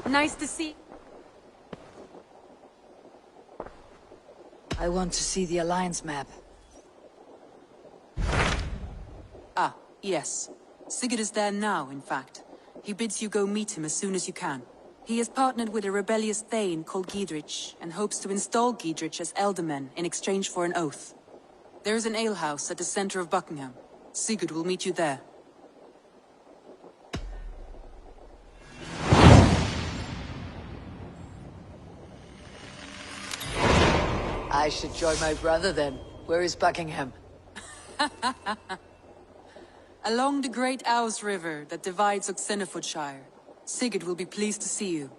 Nice to see... I want to see the Alliance map. Ah, yes. Sigurd is there now, in fact. He bids you go meet him as soon as you can. He has partnered with a rebellious Thane called Giedrich, and hopes to install Giedrich as Elderman in exchange for an oath. There is an alehouse at the center of Buckingham. Sigurd will meet you there. I should join my brother then. Where is Buckingham? Along the great Ouse River that divides Oxenfordshire. Sigurd will be pleased to see you.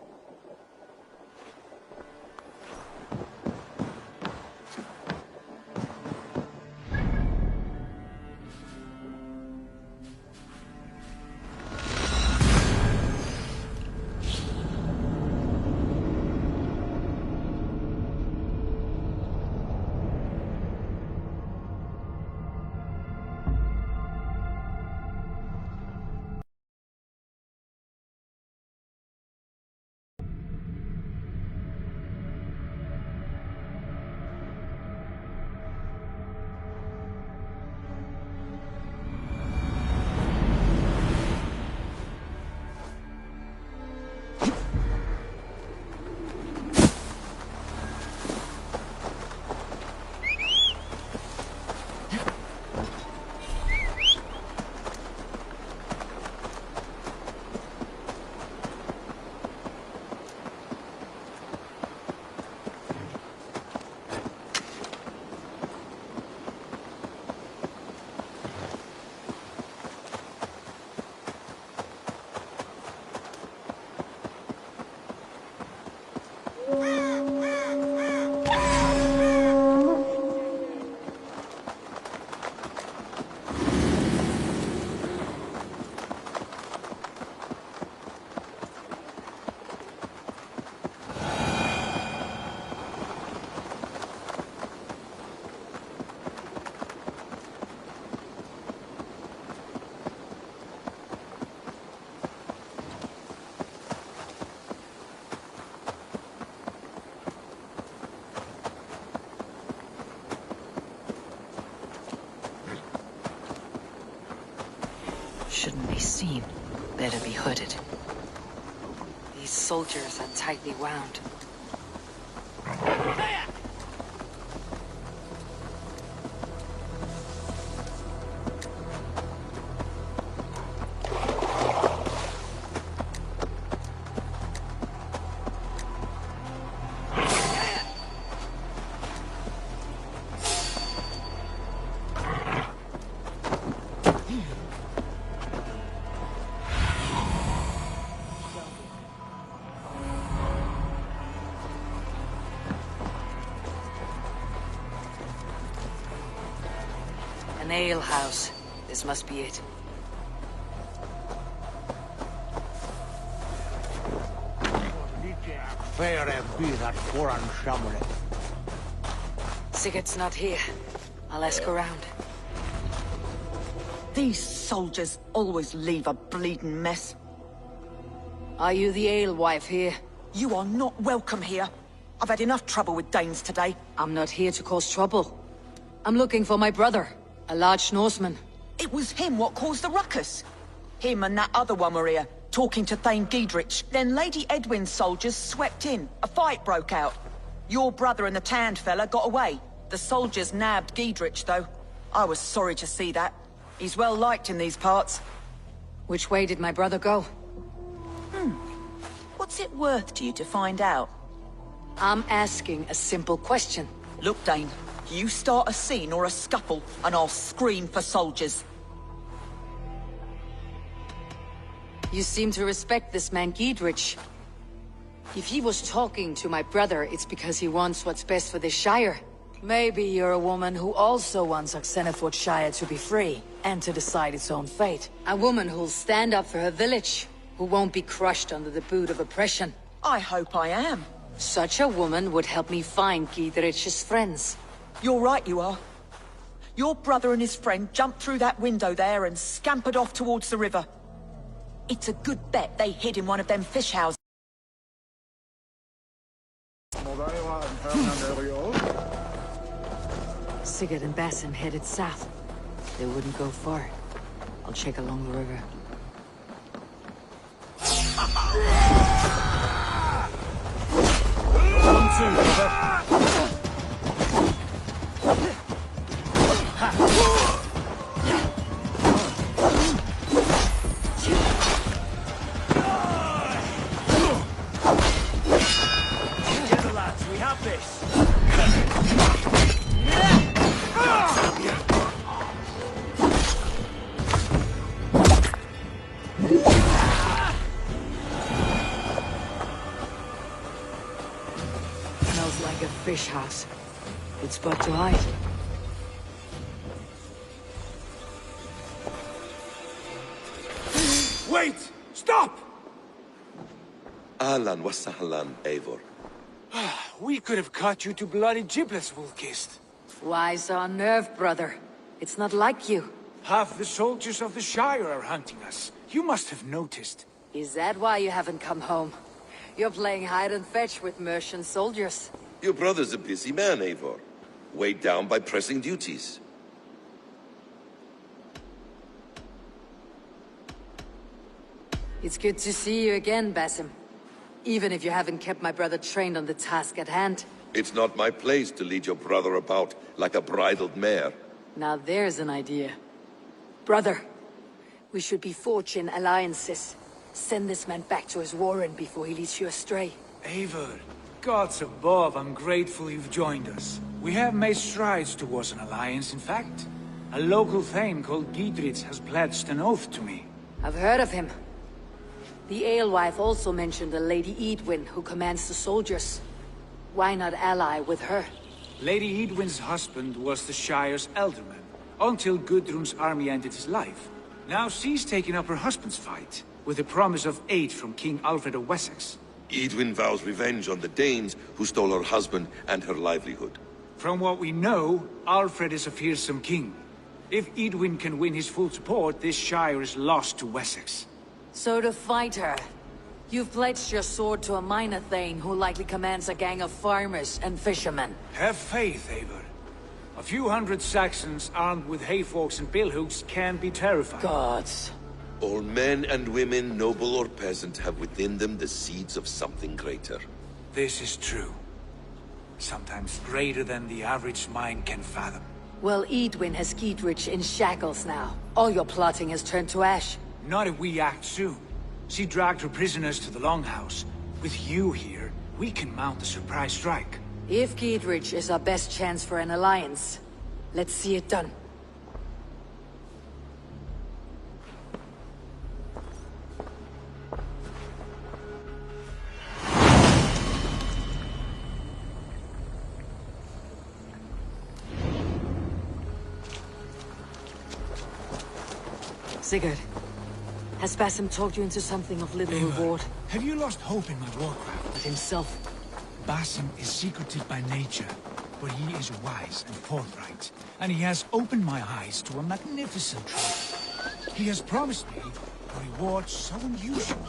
Shouldn't be seen. Better be hooded. These soldiers are tightly wound. An alehouse. This must be it. Sigurd's not here. I'll ask around. These soldiers always leave a bleeding mess. Are you the alewife here? You are not welcome here. I've had enough trouble with Danes today. I'm not here to cause trouble. I'm looking for my brother, a large Norseman. It was him what caused the ruckus. Him and that other one were here, talking to Thane Giedrich. Then Lady Edwin's soldiers swept in. A fight broke out. Your brother and the tanned fella got away. The soldiers nabbed Giedrich, though. I was sorry to see that. He's well liked in these parts. Which way did my brother go? What's it worth to you to find out? I'm asking a simple question. Look, Dane, you start a scene or a scuffle, and I'll scream for soldiers. You seem to respect this man Giedrich. If he was talking to my brother, it's because he wants what's best for this shire. Maybe you're a woman who also wants Oxenfordshire to be free, and to decide its own fate. A woman who'll stand up for her village, who won't be crushed under the boot of oppression. I hope I am. Such a woman would help me find Giedrich's friends. You're right, you are. Your brother and his friend jumped through that window there and scampered off towards the river. It's a good bet they hid in one of them fish houses. Sigurd and Basim headed south. They wouldn't go far. I'll check along the river. Come to, brother. Together, lads, we have this. Smells like a fish house. Good spot to hide. Wait! Stop! Ahlan wa sahlan, Eivor. We could have cut you to bloody giblets, Wolf-Kissed. Why so unnerved, brother? It's not like you. Half the soldiers of the Shire are hunting us. You must have noticed. Is that why you haven't come home? You're playing hide and fetch with Mercian soldiers. Your brother's a busy man, Eivor. Weighed down by pressing duties. It's good to see you again, Basim. Even if you haven't kept my brother trained on the task at hand. It's not my place to lead your brother about like a bridled mare. Now there's an idea. Brother, we should be forging alliances. Send this man back to his warren before he leads you astray. Eivor, gods above, I'm grateful you've joined us. We have made strides towards an alliance, in fact. A local thane called Giedrich has pledged an oath to me. I've heard of him. The alewife also mentioned a Lady Edwin who commands the soldiers. Why not ally with her? Lady Edwin's husband was the Shire's elderman, until Gudrun's army ended his life. Now she's taking up her husband's fight, with the promise of aid from King Alfred of Wessex. Edwin vows revenge on the Danes who stole her husband and her livelihood. From what we know, Alfred is a fearsome king. If Edwin can win his full support, this Shire is lost to Wessex. So to fight her, you've pledged your sword to a minor thane who likely commands a gang of farmers and fishermen. Have faith, Eivor. A few hundred Saxons armed with hayforks and billhooks can be terrifying. Gods. All men and women, noble or peasant, have within them the seeds of something greater. This is true. Sometimes greater than the average mind can fathom. Well, Edwin has Giedrich in shackles now. All your plotting has turned to ash. Not if we act soon. She dragged her prisoners to the Longhouse. With you here, we can mount a surprise strike. If Giedrich is our best chance for an alliance, let's see it done. Sigurd, has Basim talked you into something of little reward? Have you lost hope in my warcraft? With himself? Basim is secretive by nature, but he is wise and forthright, and he has opened my eyes to a magnificent truth. He has promised me a reward so unusual,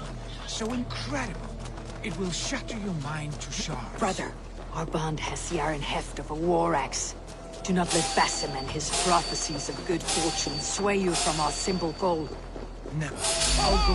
so incredible, it will shatter your mind to shards. Brother, our bond has the iron heft of a war axe. Do not let Basim and his prophecies of good fortune sway you from our simple goal. Never. I'll go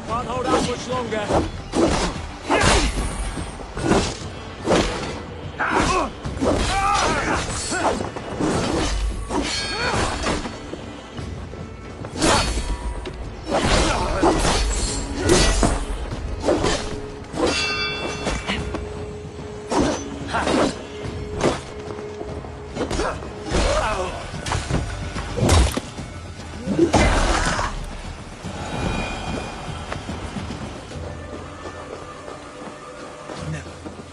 Can't hold out much longer.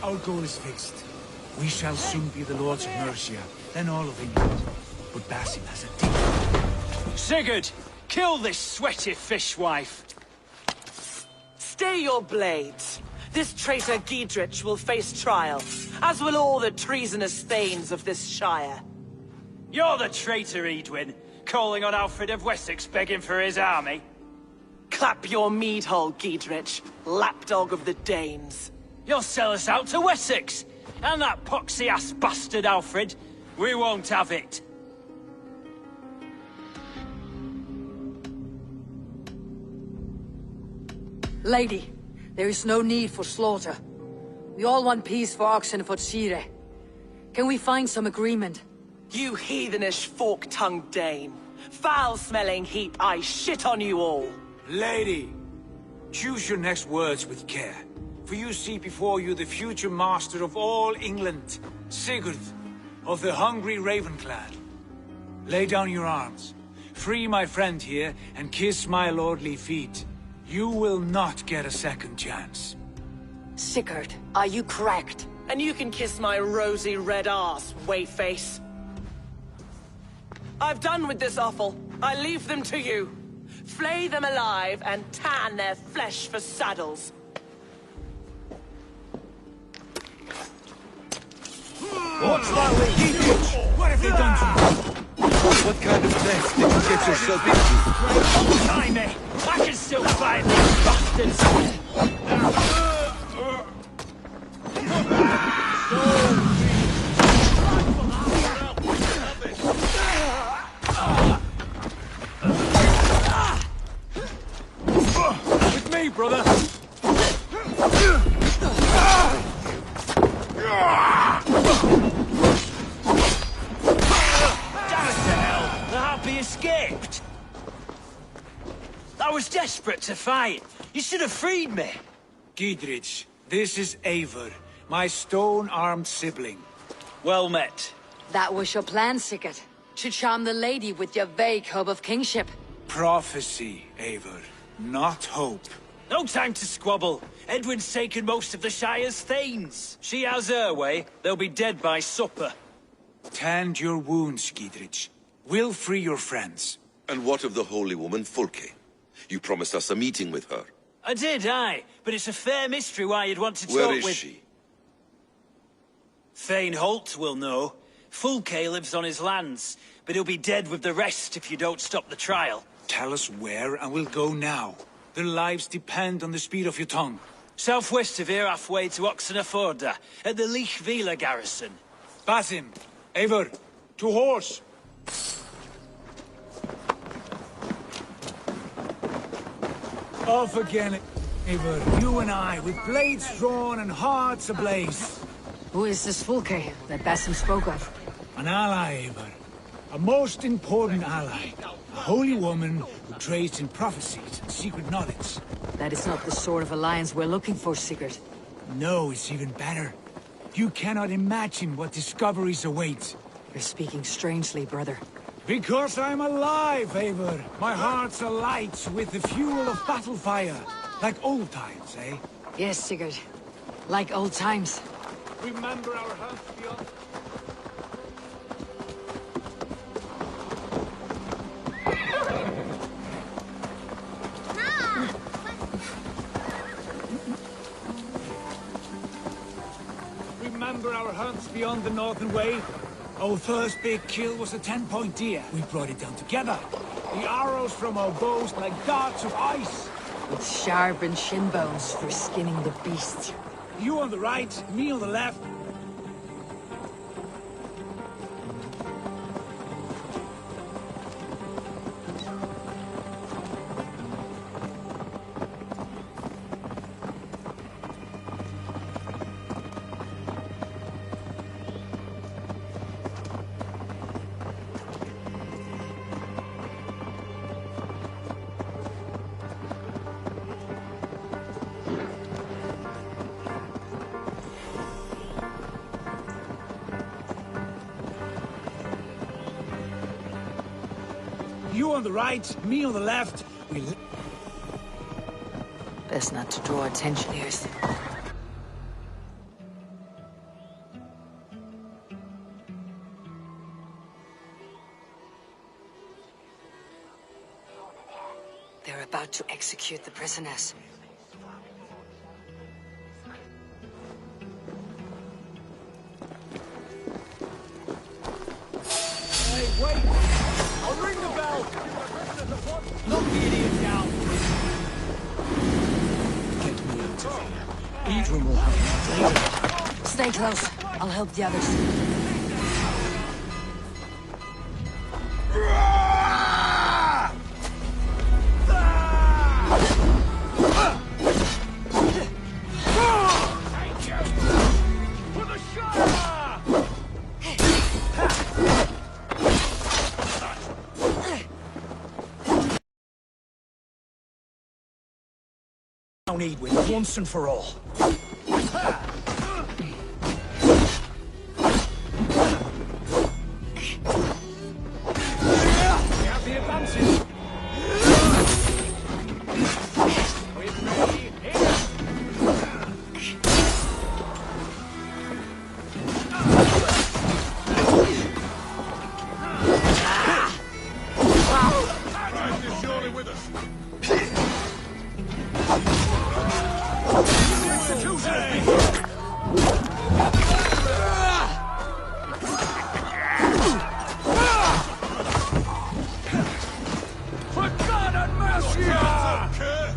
Our goal is fixed. We shall soon be the lords of Mercia, then all of England. But Basim has a deep... Sigurd! Kill this sweaty fishwife! Stay your blades. This traitor Giedrich will face trial, as will all the treasonous thanes of this shire. You're the traitor, Edwin, calling on Alfred of Wessex begging for his army. Clap your mead hole, Giedrich, lapdog of the Danes. You'll sell us out to Wessex, and that poxy-ass bastard Alfred. We won't have it. Lady, there is no need for slaughter. We all want peace for Oxenford. Can we find some agreement? You heathenish fork-tongued Dane. Foul-smelling heap, I shit on you all. Lady, choose your next words with care. For you see before you the future master of all England, Sigurd, of the hungry Raven clan. Lay down your arms. Free my friend here, and kiss my lordly feet. You will not get a second chance. Sigurd, are you cracked? And you can kiss my rosy red ass, wayface. I've done with this offal. I leave them to you. Flay them alive and tan their flesh for saddles. What's that with Giedrich? What have they done to you? What kind of mess did you get yourself into? Time me! I can still fight these bastards! With me, brother! Escaped! I was desperate to fight. You should have freed me. Giedrich, this is Eivor, my stone-armed sibling. Well met. That was your plan, Sigurd. To charm the lady with your vague hope of kingship. Prophecy, Eivor, not hope. No time to squabble. Edwin's taken most of the Shire's thanes. She has her way. They'll be dead by supper. Tend your wounds, Giedrich. We'll free your friends. And what of the holy woman Fulke? You promised us a meeting with her. I did, aye. But it's a fair mystery why you'd want to talk Where with... is she? Thane Holt will know. Fulke lives on his lands, but he'll be dead with the rest if you don't stop the trial. Tell us where, and we'll go now. Their lives depend on the speed of your tongue. Southwest of here, halfway to Oxenford, at the Lichvila garrison. Basim, Eivor, to horse! Off again, Eivor. You and I, with blades drawn and hearts ablaze. Who is this Fulke that Basim spoke of? An ally, Eivor. A most important ally. A holy woman who trades in prophecies and secret knowledge. That is not the sort of alliance we're looking for, Sigurd. No, it's even better. You cannot imagine what discoveries await. You're speaking strangely, brother. Because I'm alive, Eivor. My heart's alight with the fuel of battle fire. Like old times, eh? Yes, Sigurd. Like old times. Remember our hunt beyond... Remember our hunts beyond the Northern Way? Our first big kill was a 10-point deer. We brought it down together. The arrows from our bows like darts of ice. With sharpened shin bones for skinning the beasts. You on the right, me on the left. You on the right, me on the left. Best not to draw attention here. They're about to execute the prisoners. Wait! I'll ring the bell! Knock the idiot down! Get me out of here. Idrun will have me later. Stay close. I'll help the others. Down Edwin once and for all.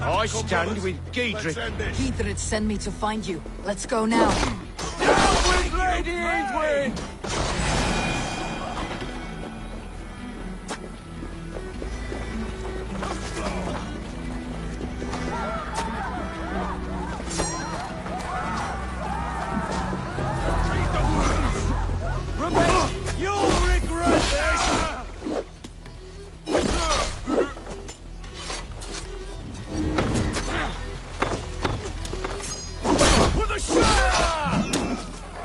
I stand with Giedrich. Gidrich sent me to find you. Let's go now. Down with Lady Edwin! Rebecca, you'll regret this! For the Shire!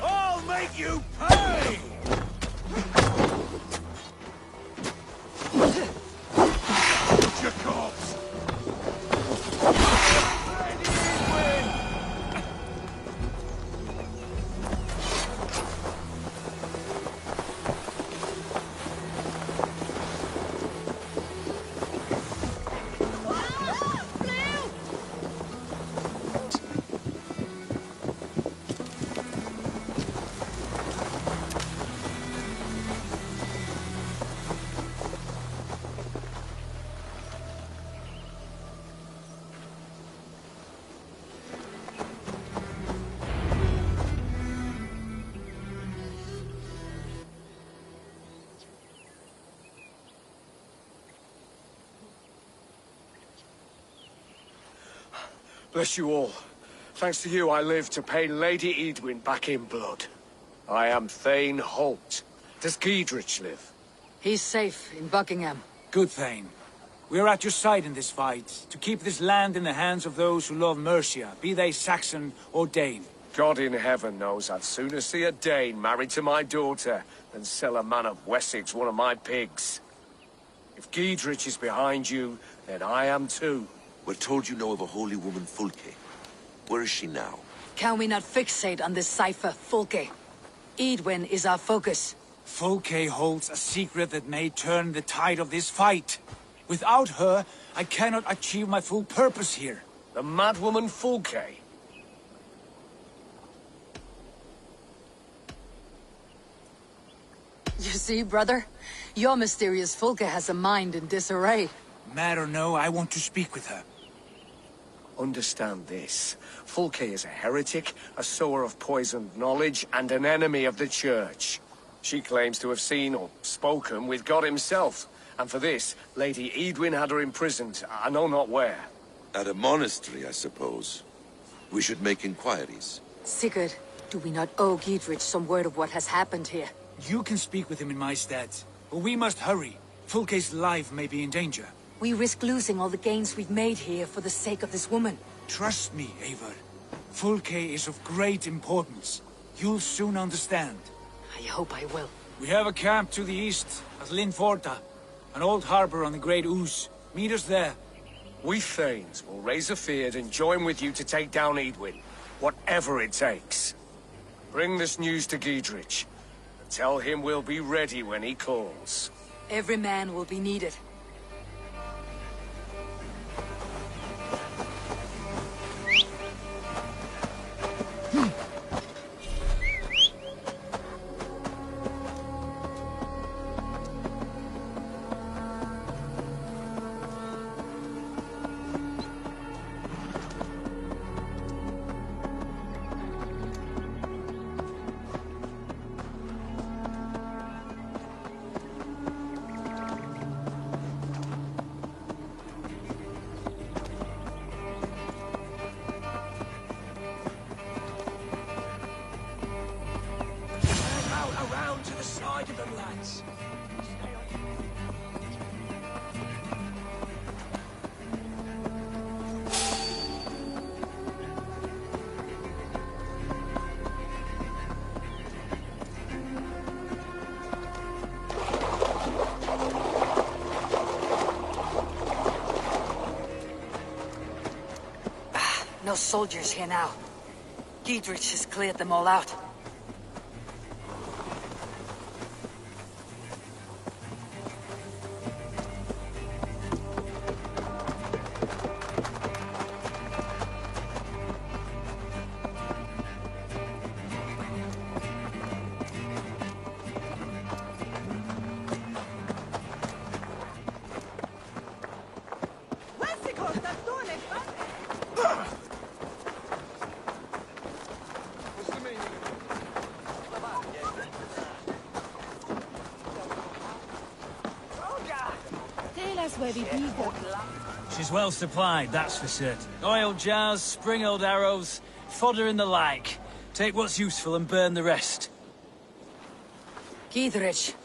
I'll make you pay! Your corpse! Lady Edwin! Bless you all. Thanks to you, I live to pay Lady Edwin back in blood. I am Thane Holt. Does Giedrich live? He's safe in Buckingham. Good, Thane. We are at your side in this fight, to keep this land in the hands of those who love Mercia, be they Saxon or Dane. God in heaven knows I'd sooner see a Dane married to my daughter than sell a man of Wessex one of my pigs. If Giedrich is behind you, then I am too. We're told you know of a holy woman, Fulke. Where is she now? Can we not fixate on this cipher, Fulke? Edwin is our focus. Fulke holds a secret that may turn the tide of this fight. Without her, I cannot achieve my full purpose here. The madwoman Fulke? You see, brother? Your mysterious Fulke has a mind in disarray. Mad or no, I want to speak with her. Understand this. Fulke is a heretic, a sower of poisoned knowledge, and an enemy of the Church. She claims to have seen or spoken with God himself. And for this, Lady Edwin had her imprisoned, I know not where. At a monastery, I suppose. We should make inquiries. Sigurd, do we not owe Giedrich some word of what has happened here? You can speak with him in my stead, but we must hurry. Fulke's life may be in danger. We risk losing all the gains we've made here for the sake of this woman. Trust me, Eivor. Fulke is of great importance. You'll soon understand. I hope I will. We have a camp to the east at Linforta, an old harbor on the Great Ouse. Meet us there. We Thanes will raise a feard and join with you to take down Edwin, whatever it takes. Bring this news to Giedrich, and tell him we'll be ready when he calls. Every man will be needed. the side of them, lads. No soldiers here now. Giedrich has cleared them all out. She's well supplied, that's for certain. Oil jars, spring-old arrows, fodder and the like. Take what's useful and burn the rest. Giedrich.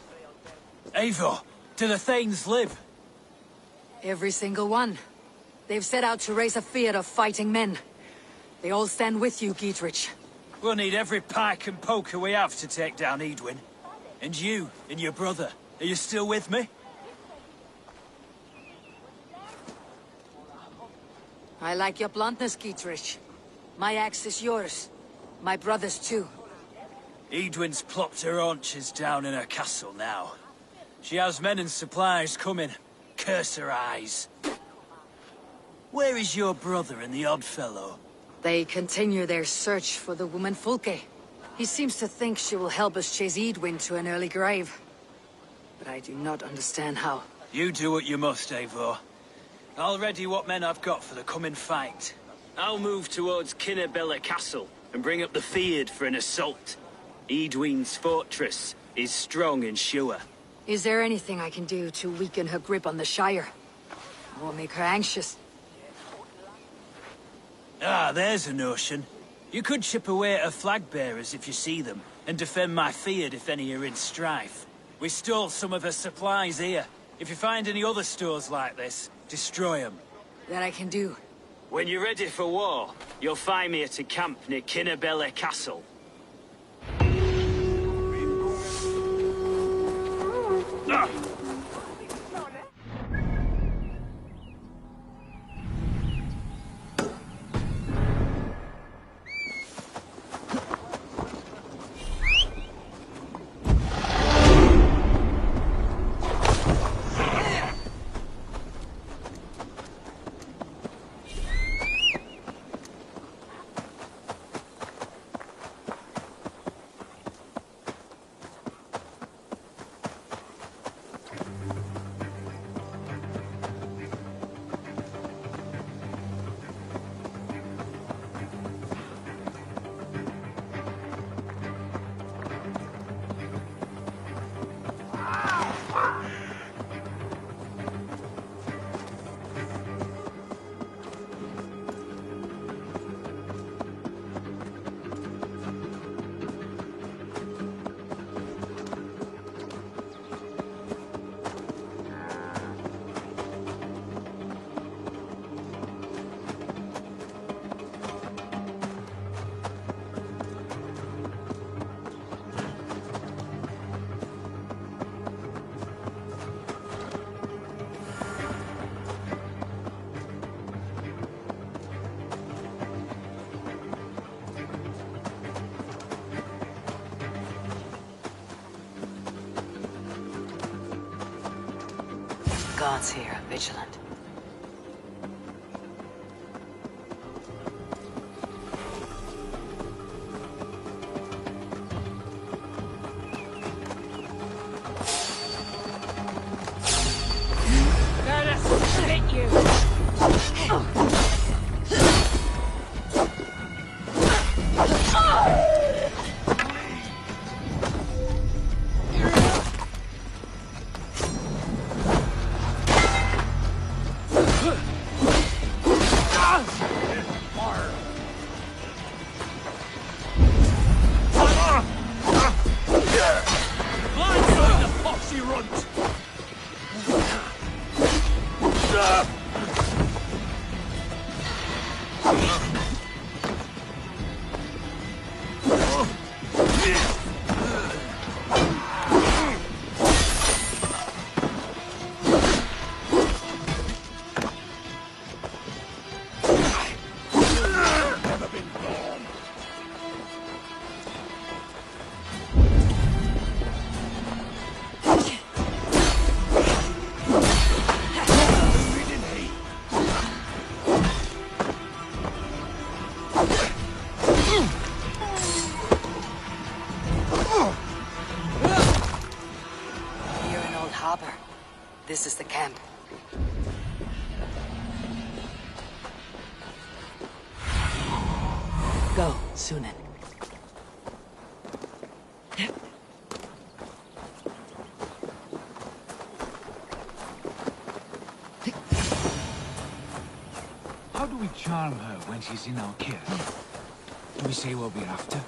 Eivor, do the Thanes live? Every single one. They've set out to raise a fear of fighting men. They all stand with you, Giedrich. We'll need every pike and poker we have to take down Edwin. And you, and your brother, are you still with me? I like your bluntness, Giedrich. My axe is yours. My brother's too. Edwin's plopped her haunches down in her castle now. She has men and supplies coming. Curse her eyes. Where is your brother and the odd fellow? They continue their search for the woman Fulke. He seems to think she will help us chase Edwin to an early grave. But I do not understand how. You do what you must, Eivor. I'll ready what men I've got for the coming fight. I'll move towards Kinnabella Castle and bring up the Fyrd for an assault. Edwin's fortress is strong and sure. Is there anything I can do to weaken her grip on the Shire? Or make her anxious? Ah, there's a notion. You could chip away at her flag-bearers if you see them, and defend my Fyrd if any are in strife. We stole some of her supplies here. If you find any other stores like this, destroy them. That I can do. When you're ready for war, you'll find me at a camp near Kinnabella Castle. Ah! Gods here are vigilant. Let us split you! this is the camp. Go, Sunan. How do we charm her when she's in our care? Do we say what we're after?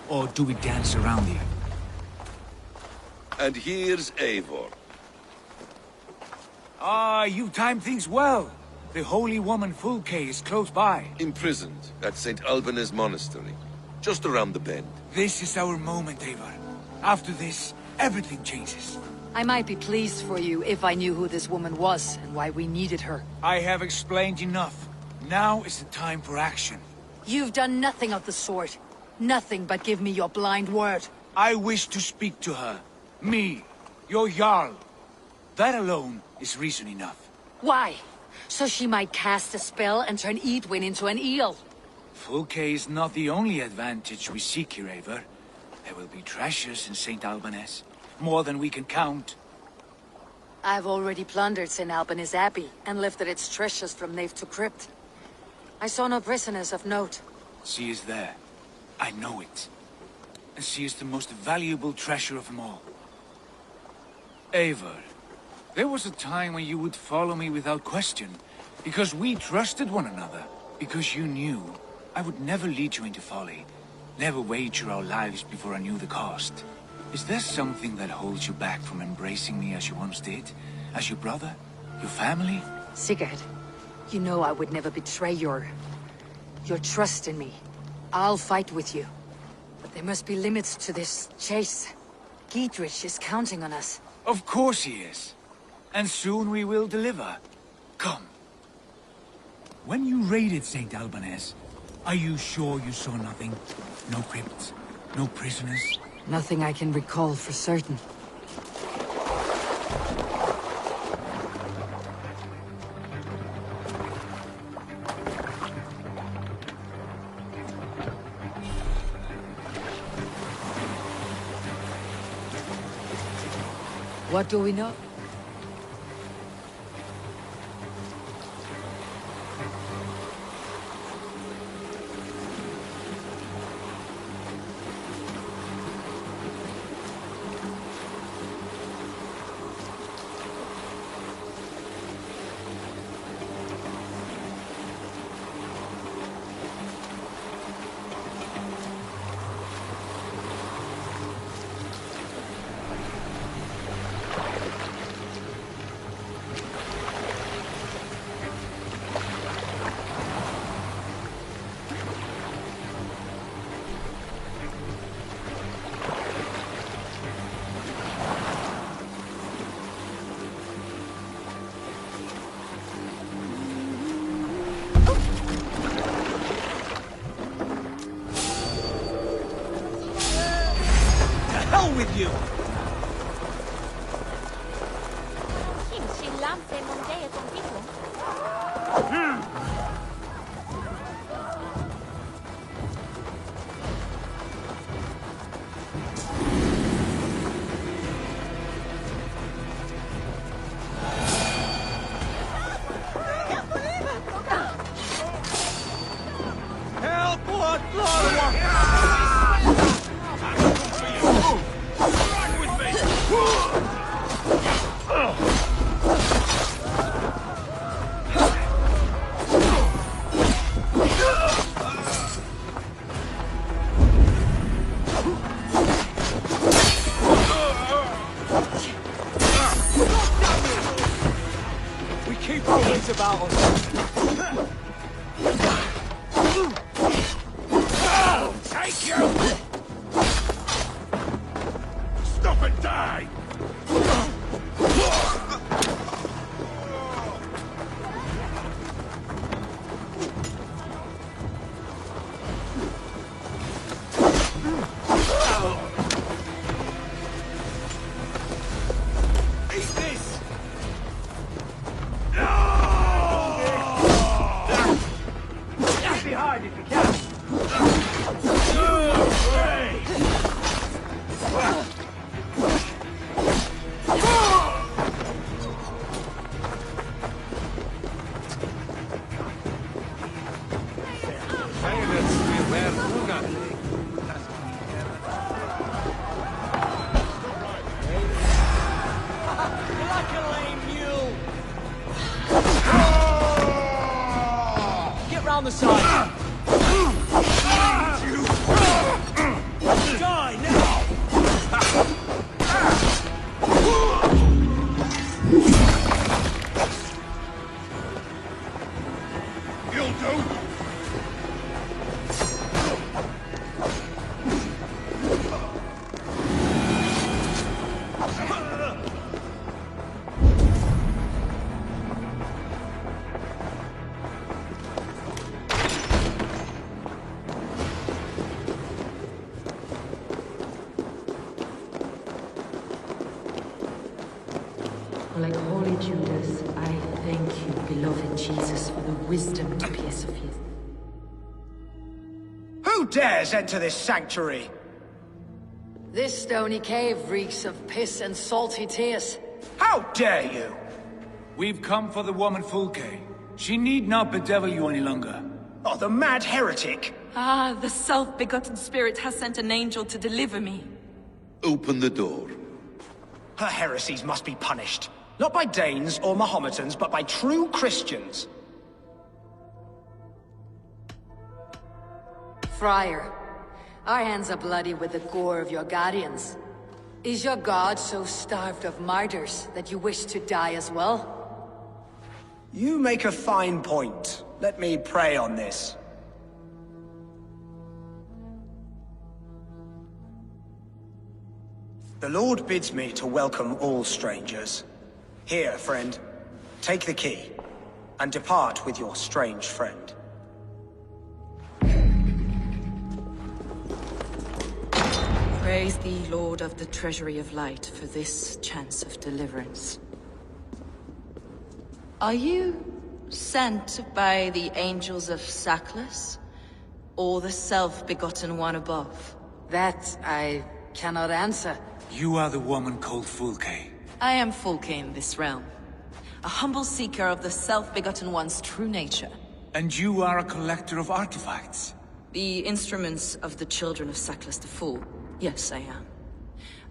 Or do we dance around her? And here's Eivor. Ah, you timed things well. The holy woman Fulke is close by. Imprisoned at St. Alban's Monastery. Just around the bend. This is our moment, Eivor. After this, everything changes. I might be pleased for you if I knew who this woman was and why we needed her. I have explained enough. Now is the time for action. You've done nothing of the sort. Nothing but give me your blind word. I wish to speak to her. Me, your Jarl. That alone is reason enough. Why? So she might cast a spell and turn Edwin into an eel. Fulke is not the only advantage we seek here, Eivor. There will be treasures in St. Alban's. More than we can count. I've already plundered St. Alban's Abbey and lifted its treasures from nave to crypt. I saw no prisoners of note. She is there. I know it. And she is the most valuable treasure of them all. Eivor, there was a time when you would follow me without question, because we trusted one another, because you knew I would never lead you into folly, never wager our lives before I knew the cost. Is there something that holds you back from embracing me as you once did? As your brother? Your family? Sigurd, you know I would never betray your trust in me. I'll fight with you. But there must be limits to this chase. Giedrich is counting on us. Of course he is. And soon we will deliver. Come. When you raided St. Alban's, are you sure you saw nothing? No crypts? No prisoners? Nothing I can recall for certain. What do we know? With you! Help! Blood! We keep our wits about us. Take you! Stop and die! Get behind if you can! you, Judas. I thank you, beloved Jesus, for the wisdom to persevere. Who dares enter this sanctuary? This stony cave reeks of piss and salty tears. How dare you? We've come for the woman Fulke. She need not bedevil you any longer. Oh, the mad heretic! Ah, the self-begotten spirit has sent an angel to deliver me. Open the door. Her heresies must be punished. Not by Danes or Mahometans, but by true Christians. Friar, our hands are bloody with the gore of your guardians. Is your god so starved of martyrs that you wish to die as well? You make a fine point. Let me pray on this. The Lord bids me to welcome all strangers. Here, friend, take the key, and depart with your strange friend. Praise thee, Lord of the Treasury of Light, for this chance of deliverance. Are you sent by the angels of Saklas, or the self-begotten one above? That I cannot answer. You are the woman called Fulke. I am Fulke in this realm, a humble seeker of the self-begotten one's true nature. And you are a collector of artifacts. The instruments of the children of Saklas the Fool. Yes, I am.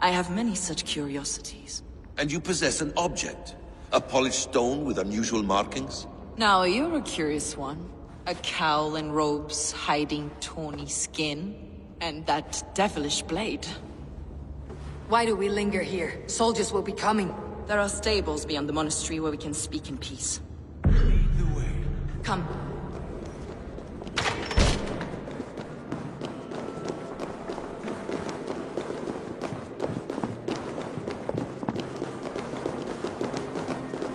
I have many such curiosities. And you possess an object. A polished stone with unusual markings? Now, you're a curious one. A cowl and robes hiding tawny skin. And that devilish blade. Why do we linger here? Soldiers will be coming. There are stables beyond the monastery where we can speak in peace. Lead the way. Come.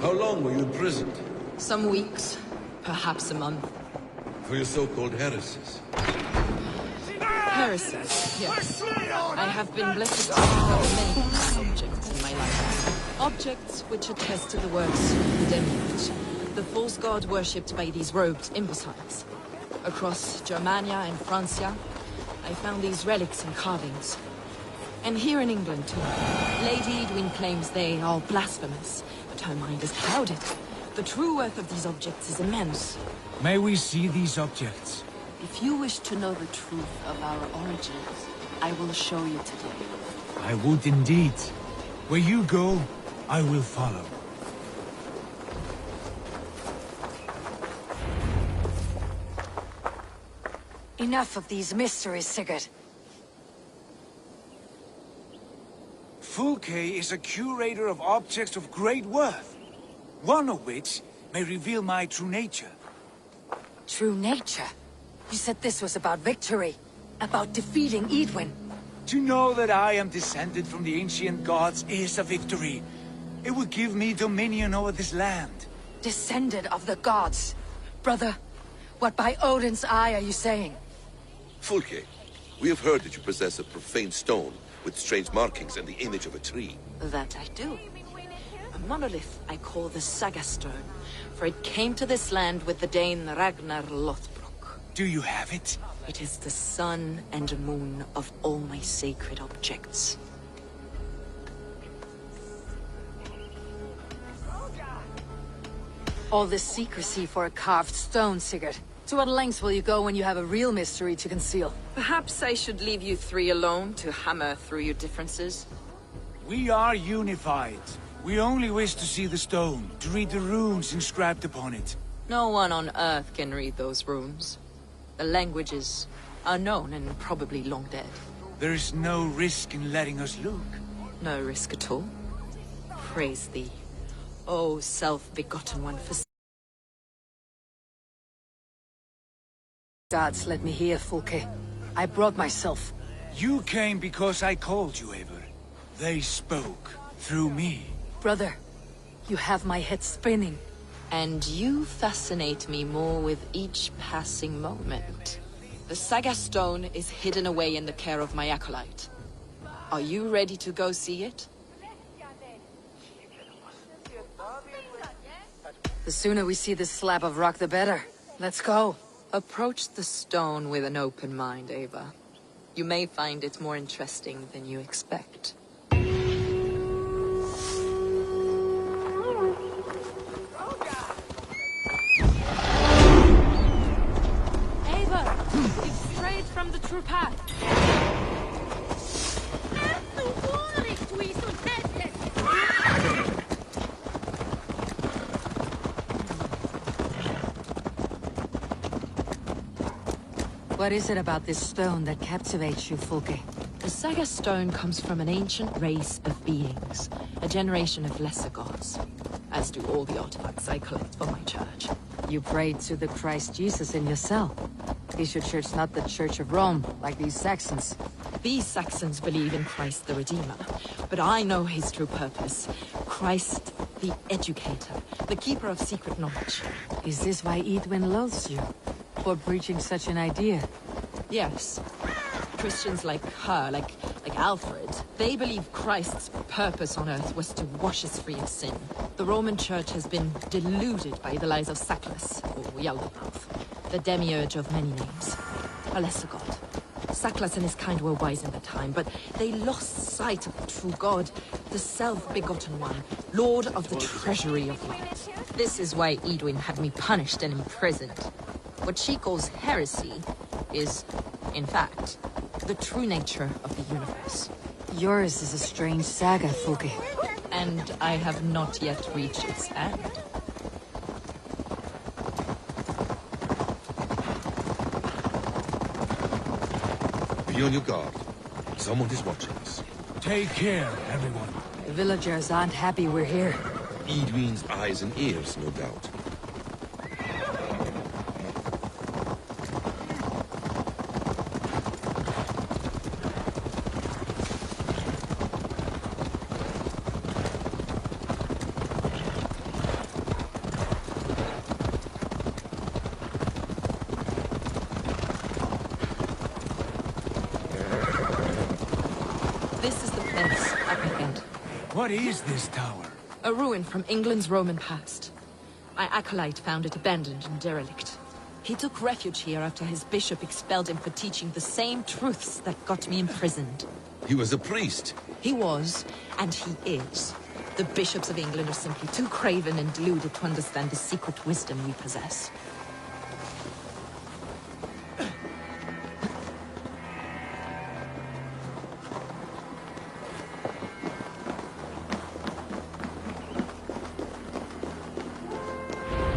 How long were you imprisoned? Some weeks, perhaps a month. For your so-called heresies? Heresies, yes. I have been blessed to discover many objects in my life. Objects which attest to the works of the demiurge, the false god worshipped by these robed imbeciles. Across Germania and Francia, I found these relics and carvings. And here in England, too. Lady Edwin claims they are blasphemous, but her mind is clouded. The true worth of these objects is immense. May we see these objects? If you wish to know the truth of our origins, I will show you today. I would indeed. Where you go, I will follow. Enough of these mysteries, Sigurd. Fulke is a curator of objects of great worth, one of which may reveal my true nature. True nature? You said this was about victory, about defeating Edwin. To know that I am descended from the ancient gods is a victory. It will give me dominion over this land. Descended of the gods. Brother, what by Odin's eye are you saying? Fulke, we have heard that you possess a profane stone with strange markings and the image of a tree. That I do. A monolith I call the Saga Stone, for it came to this land with the Dane Ragnar Lothbrok. Do you have it? It is the sun and moon of all my sacred objects. All this secrecy for a carved stone, Sigurd. To what lengths will you go when you have a real mystery to conceal? Perhaps I should leave you three alone to hammer through your differences. We are unified. We only wish to see the stone, to read the runes inscribed upon it. No one on Earth can read those runes. The languages are known and probably long dead. There is no risk in letting us look. No risk at all. Praise thee, O self-begotten one, for Gods, let me hear, Fulke. I brought myself. You came because I called you, Eivor. They spoke through me. Brother, you have my head spinning. And you fascinate me more with each passing moment. The Saga Stone is hidden away in the care of my acolyte. Are you ready to go see it? The sooner we see this slab of rock, the better. Let's go. Approach the stone with an open mind, Ava. You may find it more interesting than you expect. Ava! You've strayed from the true path. What is it about this stone that captivates you, Fulke? The Saga stone comes from an ancient race of beings, a generation of lesser gods, as do all the artifacts I collect for my church. You prayed to the Christ Jesus in your cell. Is your church not the Church of Rome, like these Saxons? These Saxons believe in Christ the Redeemer, but I know his true purpose. Christ the Educator, the keeper of secret knowledge. Is this why Edwin loathes you? For preaching such an idea? Yes. Christians like her, like Alfred, they believe Christ's purpose on earth was to wash us free of sin. The Roman Church has been deluded by the lies of Saklas, or Yaldabaoth, the demiurge of many names, a lesser god. Saklas and his kind were wise in their time, but they lost sight of the true god, the self-begotten one, lord of the treasury of light. This is why Edwin had me punished and imprisoned. What she calls heresy is, in fact, the true nature of the universe. Yours is a strange saga, Fulke. And I have not yet reached its end. Be on your guard. Someone is watching us. Take care, everyone. The villagers aren't happy we're here. Edwin's eyes and ears, no doubt. This is the place, up ahead. What is this tower? A ruin from England's Roman past. My acolyte found it abandoned and derelict. He took refuge here after his bishop expelled him for teaching the same truths that got me imprisoned. He was a priest. He was, and he is. The bishops of England are simply too craven and deluded to understand the secret wisdom we possess.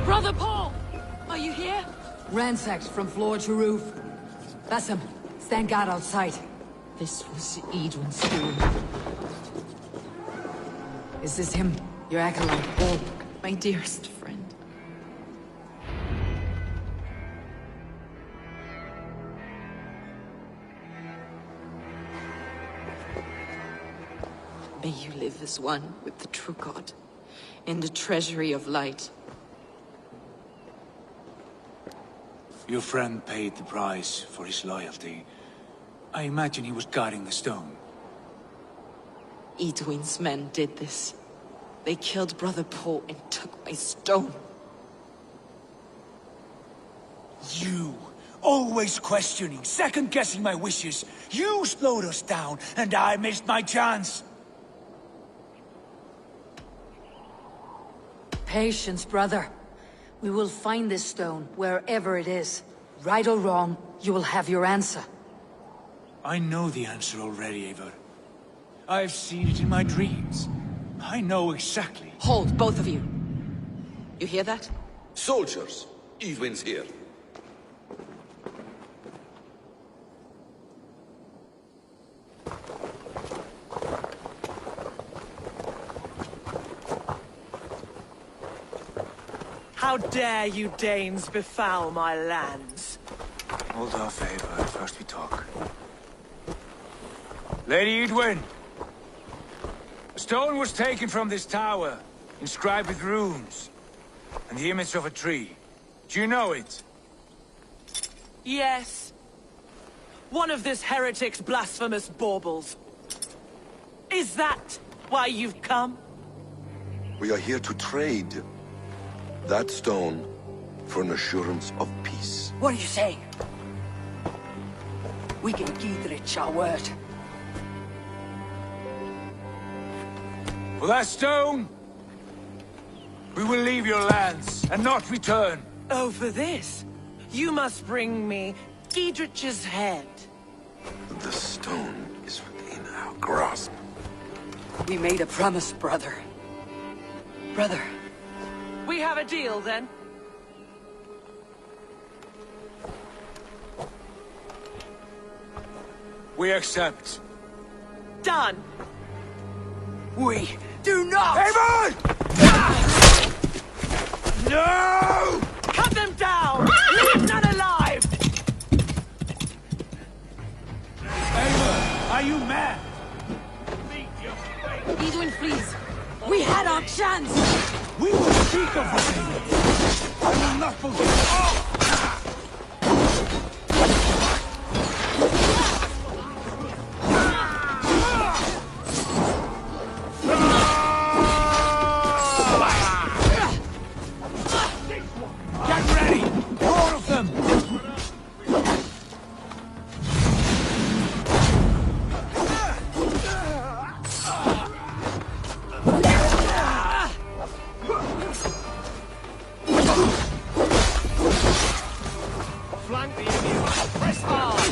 Brother Paul! Are you here? Ransacked from floor to roof. Bassam, stand guard outside. This was Edwin's doing. Is this him? Your acolyte, Paul? My dearest friend. May you live as one with the true God, in the treasury of light. Your friend paid the price for his loyalty. I imagine he was guarding the stone. Edwin's men did this. They killed Brother Paul and took my stone. You! Always questioning, second-guessing my wishes. You slowed us down, and I missed my chance. Patience, brother. We will find this stone, wherever it is. Right or wrong, you will have your answer. I know the answer already, Eivor. I've seen it in my dreams. I know exactly. Hold, both of you. You hear that? Soldiers! Edwin's here. How dare you Danes befoul my lands? Hold off, Eivor. First we talk. Lady Edwin! A stone was taken from this tower, inscribed with runes, and the image of a tree. Do you know it? Yes. One of this heretic's blasphemous baubles. Is that why you've come? We are here to trade. That stone for an assurance of peace. What are you saying? We give Giedrich our word. For that stone, we will leave your lands and not return. Oh, for this, you must bring me Giedrich's head. The stone is within our grasp. We made a promise, brother. Brother. We have a deal, then? We accept. Done! We do not! Eivor! No! Cut them down! Leave none alive! Eivor, are you mad? Edwin, please. We had our chance! We will speak of this, Eivor. I will not forget. Oh! Get ready! More of them! Flank the enemy. Press hard.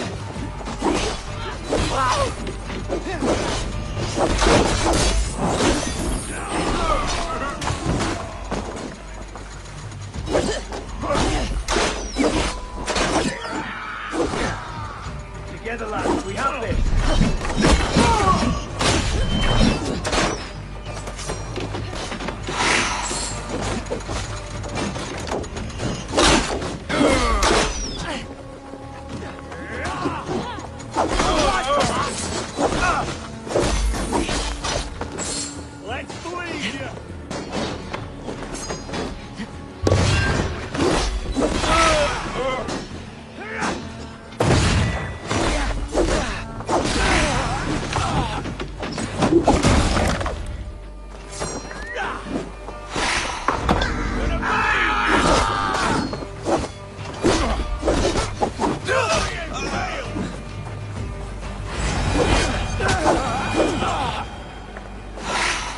Together, lads, we have this. Let's bleed you.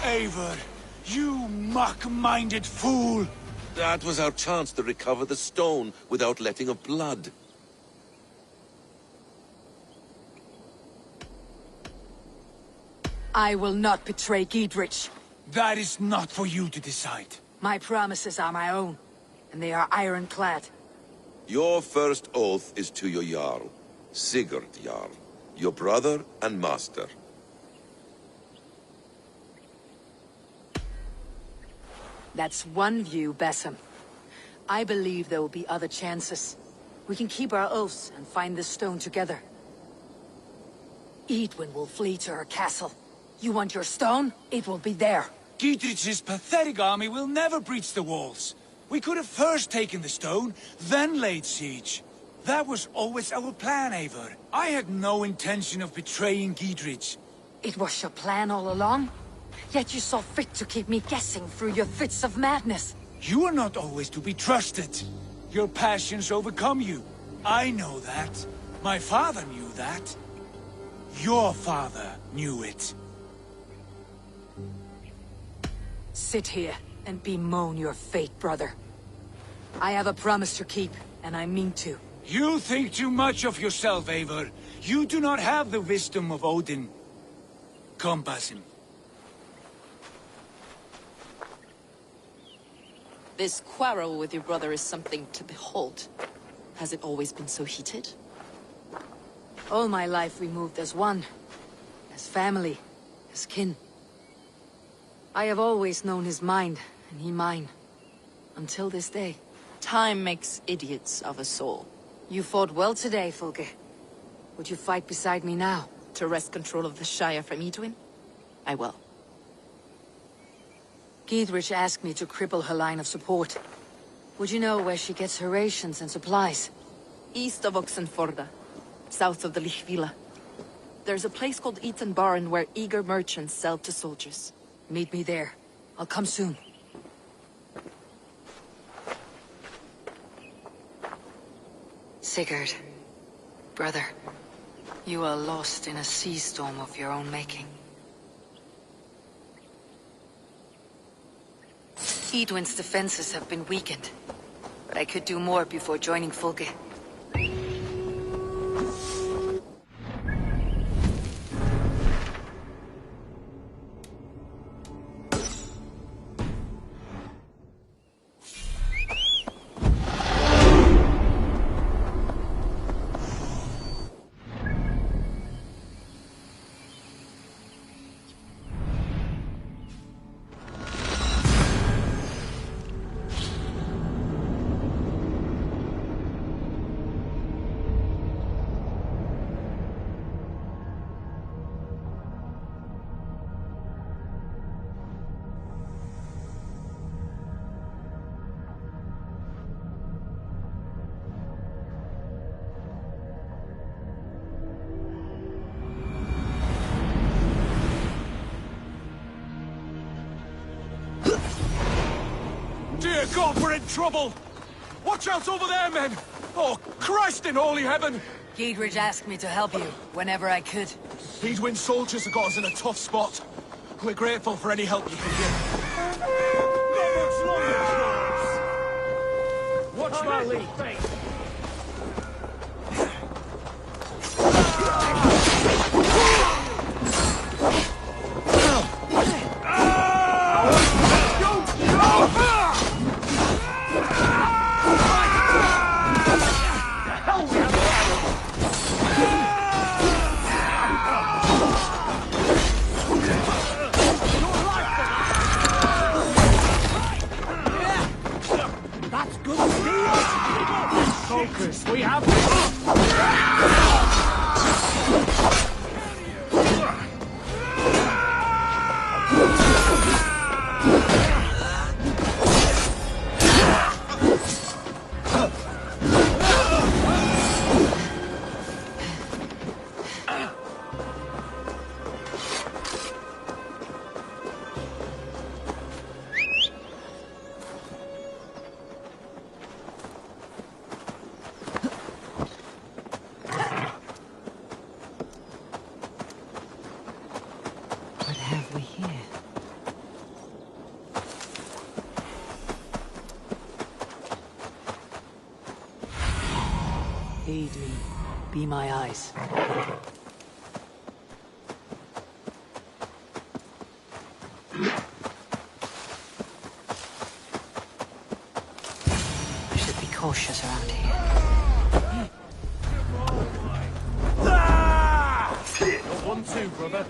Eivor, you mock-minded fool! That was our chance to recover the stone without letting of blood. I will not betray Giedrich. That is not for you to decide. My promises are my own, and they are ironclad. Your first oath is to your Jarl, Sigurd Jarl, your brother and master. That's one view, Basim. I believe there will be other chances. We can keep our oaths and find this stone together. Edwin will flee to her castle. You want your stone? It will be there. Giedrich's pathetic army will never breach the walls. We could have first taken the stone, then laid siege. That was always our plan, Eivor. I had no intention of betraying Giedrich. It was your plan all along? Yet you saw fit to keep me guessing through your fits of madness. You are not always to be trusted. Your passions overcome you. I know that. My father knew that. Your father knew it. Sit here and bemoan your fate, brother. I have a promise to keep, and I mean to. You think too much of yourself, Eivor. You do not have the wisdom of Odin. Come, Basim. This quarrel with your brother is something to behold. Has it always been so heated? All my life we moved as one. As family. As kin. I have always known his mind, and he mine. Until this day. Time makes idiots of us all. You fought well today, Fulke. Would you fight beside me now? To wrest control of the Shire from Edwin? I will. Giedrich asked me to cripple her line of support. Would you know where she gets her rations and supplies? East of Oxenforda, south of the Lichvila. There's a place called Eaton Barn where eager merchants sell to soldiers. Meet me there. I'll come soon. Sigurd, brother, you are lost in a sea storm of your own making. Edwin's defenses have been weakened, but I could do more before joining Fulke. Dear God, we're in trouble! Watch out over there, men! Oh, Christ in holy heaven! Giedrich asked me to help you, whenever I could. Edwin's soldiers have got us in a tough spot. We're grateful for any help you can give. Not much longer, Watch my lead. Focus, we have Aid me. Be my eyes. I should be cautious around here. One, two, brother.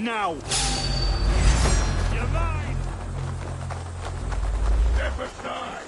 now! You're mine! Step aside!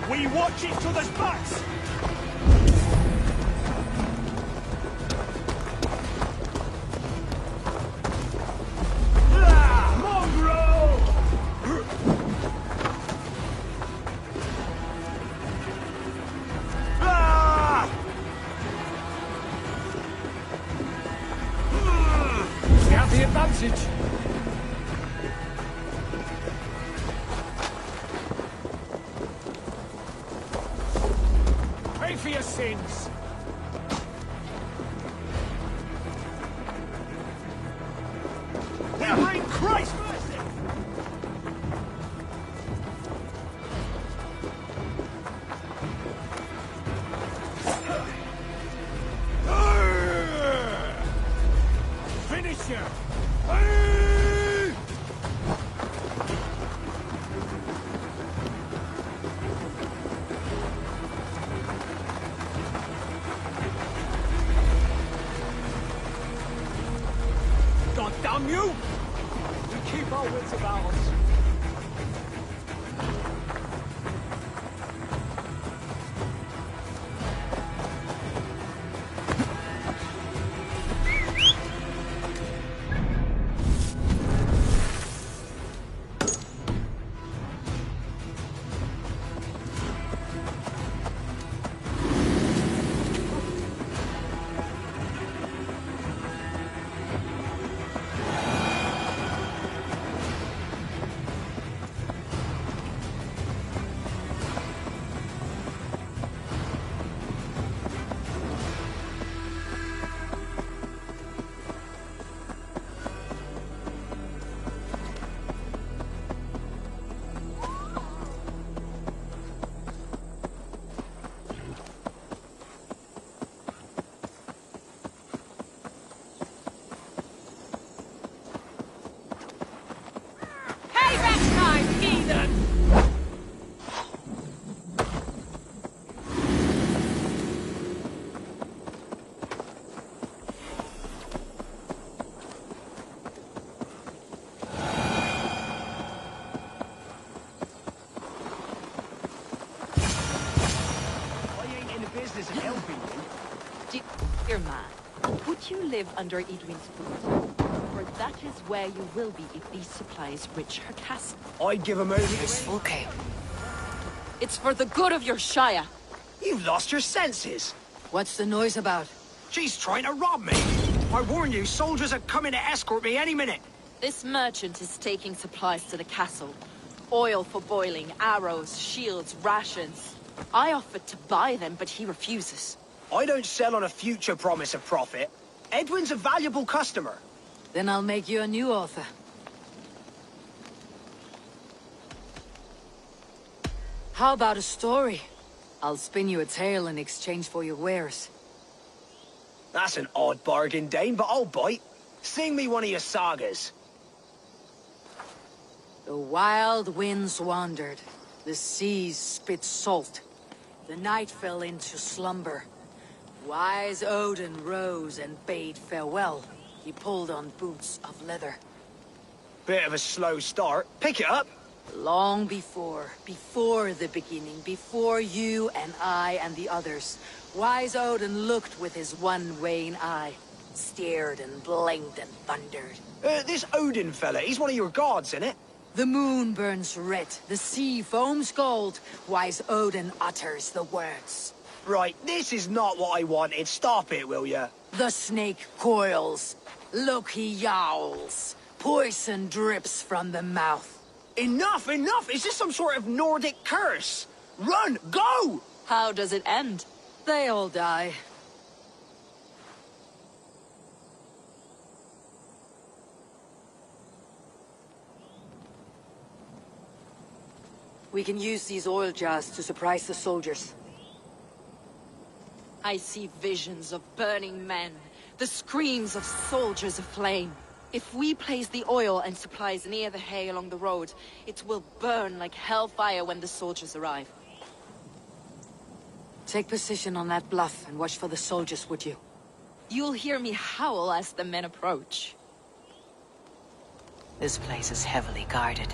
We watch each other's backs! Mongrel! We have the advantage. Pay for your sins! We bring Christ mercy! Finisher! God damn you! We keep our wits about us. Business of helping you. Dear man, would you live under Edwin's foot? For that is where you will be if these supplies reach her castle. I'd give him over to... It's okay. It's for the good of your shire. You've lost your senses. What's the noise about? She's trying to rob me. I warn you, soldiers are coming to escort me any minute. This merchant is taking supplies to the castle. Oil for boiling, arrows, shields, rations. I offered to buy them, but he refuses. I don't sell on a future promise of profit. Edwin's a valuable customer. Then I'll make you a new author. How about a story? I'll spin you a tale in exchange for your wares. That's an odd bargain, Dane, but I'll bite. Sing me one of your sagas. The wild winds wandered. The seas spit salt. The night fell into slumber. Wise Odin rose and bade farewell. He pulled on boots of leather. Bit of a slow start. Pick it up. Long before the beginning, before you and I and the others, Wise Odin looked with his one vain eye, stared and blinked and thundered. This Odin fella, he's one of your gods, innit? The moon burns red, the sea foams gold, Wise Odin utters the words. Right, this is not what I wanted. Stop it, will ya? The snake coils. Look, he yowls. Poison drips from the mouth. Enough, enough! Is this some sort of Nordic curse? Run! Go! How does it end? They all die. We can use these oil jars to surprise the soldiers. I see visions of burning men, the screams of soldiers aflame. If we place the oil and supplies near the hay along the road, it will burn like hellfire when the soldiers arrive. Take position on that bluff and watch for the soldiers, would you? You'll hear me howl as the men approach. This place is heavily guarded.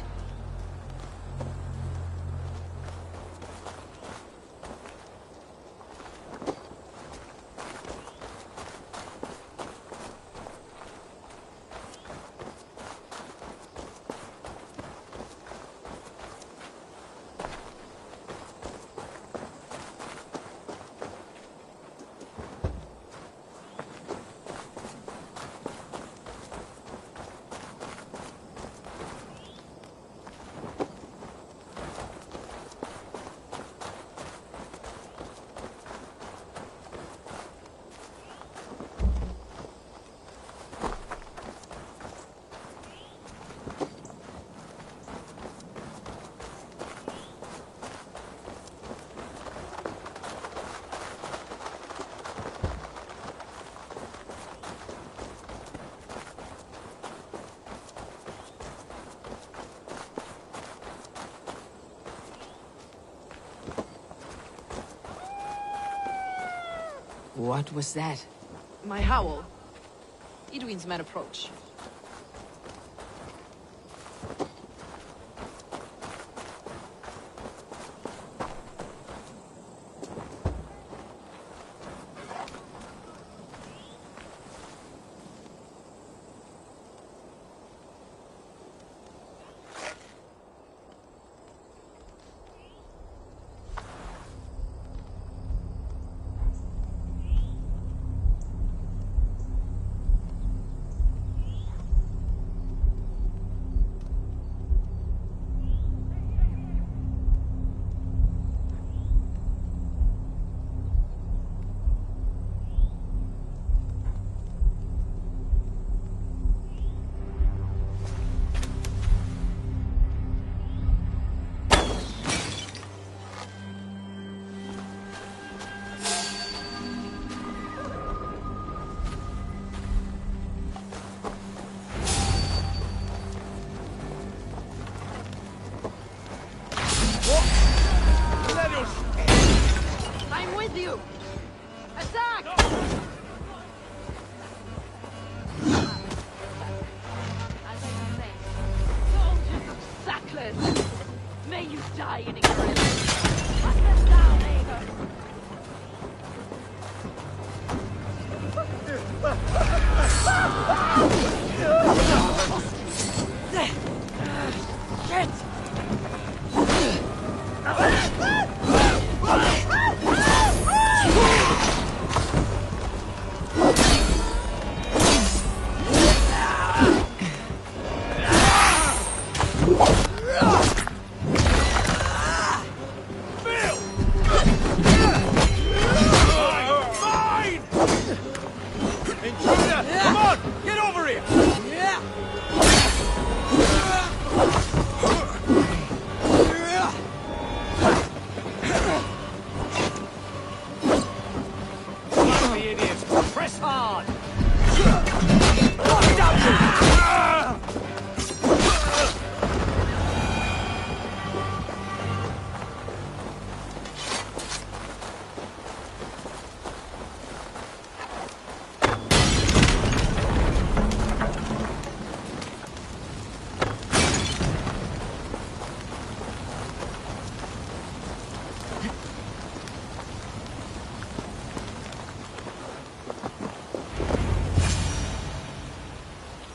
What was that? My howl. Idwin's men approach. I'm with you! Attack! As I was saying, soldiers of Sacklers, may you die in ignorance. Cut them down, Eivor. Shit!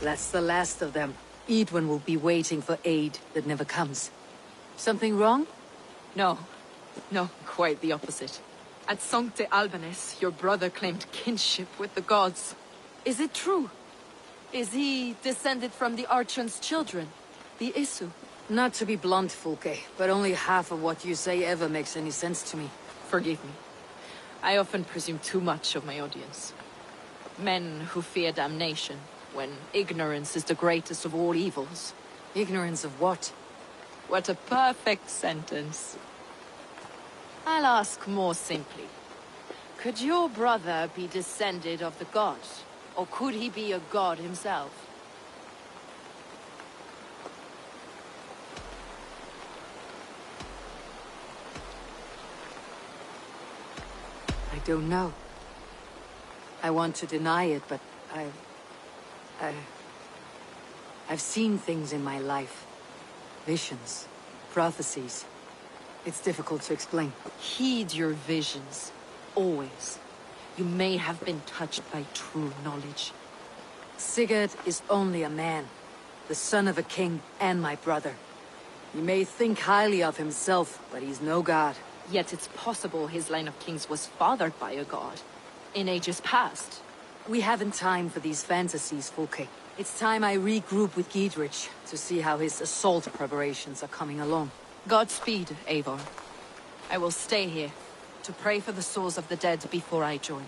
That's the last of them. Edwin will be waiting for aid that never comes. Something wrong? No. No, quite the opposite. At Sancte Albanus, your brother claimed kinship with the gods. Is it true? Is he descended from the Archon's children, the Isu? Not to be blunt, Fulke, but only half of what you say ever makes any sense to me. Forgive me. I often presume too much of my audience. Men who fear damnation, when ignorance is the greatest of all evils. Ignorance of what? What a perfect sentence. I'll ask more simply. Could your brother be descended of the gods? Or could he be a god himself? I don't know. I want to deny it, but I've seen things in my life. Visions, prophecies. It's difficult to explain. Heed your visions. Always. You may have been touched by true knowledge. Sigurd is only a man. The son of a king and my brother. He may think highly of himself, but he's no god. Yet it's possible his line of kings was fathered by a god. In ages past. We haven't time for these fantasies, Fulke. It's time I regroup with Giedrich to see how his assault preparations are coming along. Godspeed, Eivor. I will stay here to pray for the souls of the dead before I join you.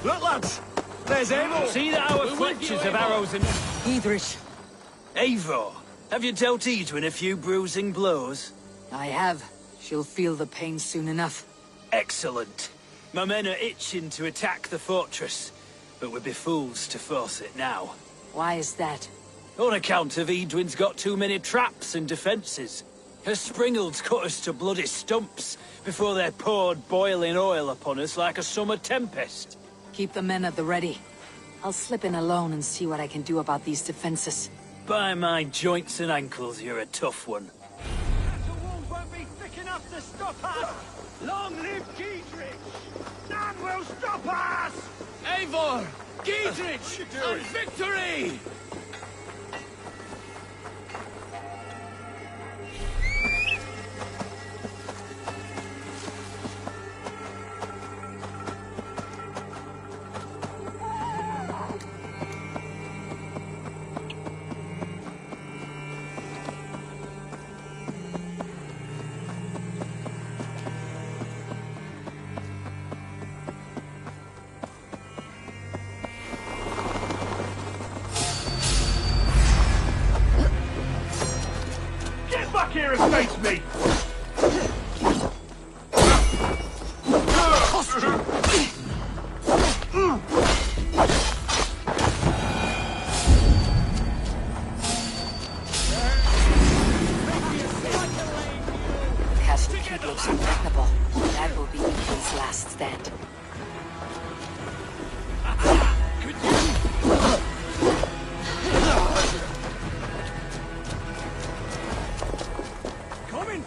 Look, lads! There's Eivor! See that our fletchers of arrows and... Giedrich. Eivor, have you dealt Edwin a few bruising blows? I have. She'll feel the pain soon enough. Excellent. My men are itching to attack the fortress, but we'd be fools to force it now. Why is that? On account of Edwin's got too many traps and defences. Her springalds cut us to bloody stumps before they poured boiling oil upon us like a summer tempest. Keep the men at the ready. I'll slip in alone and see what I can do about these defenses. By my joints and ankles, you're a tough one. The walls won't be thick enough to stop us! Long live Giedrich! None will stop us! Eivor! Giedrich! And victory! Back here and face me! Castle Keep looks impregnable. That will be his last stand. Coming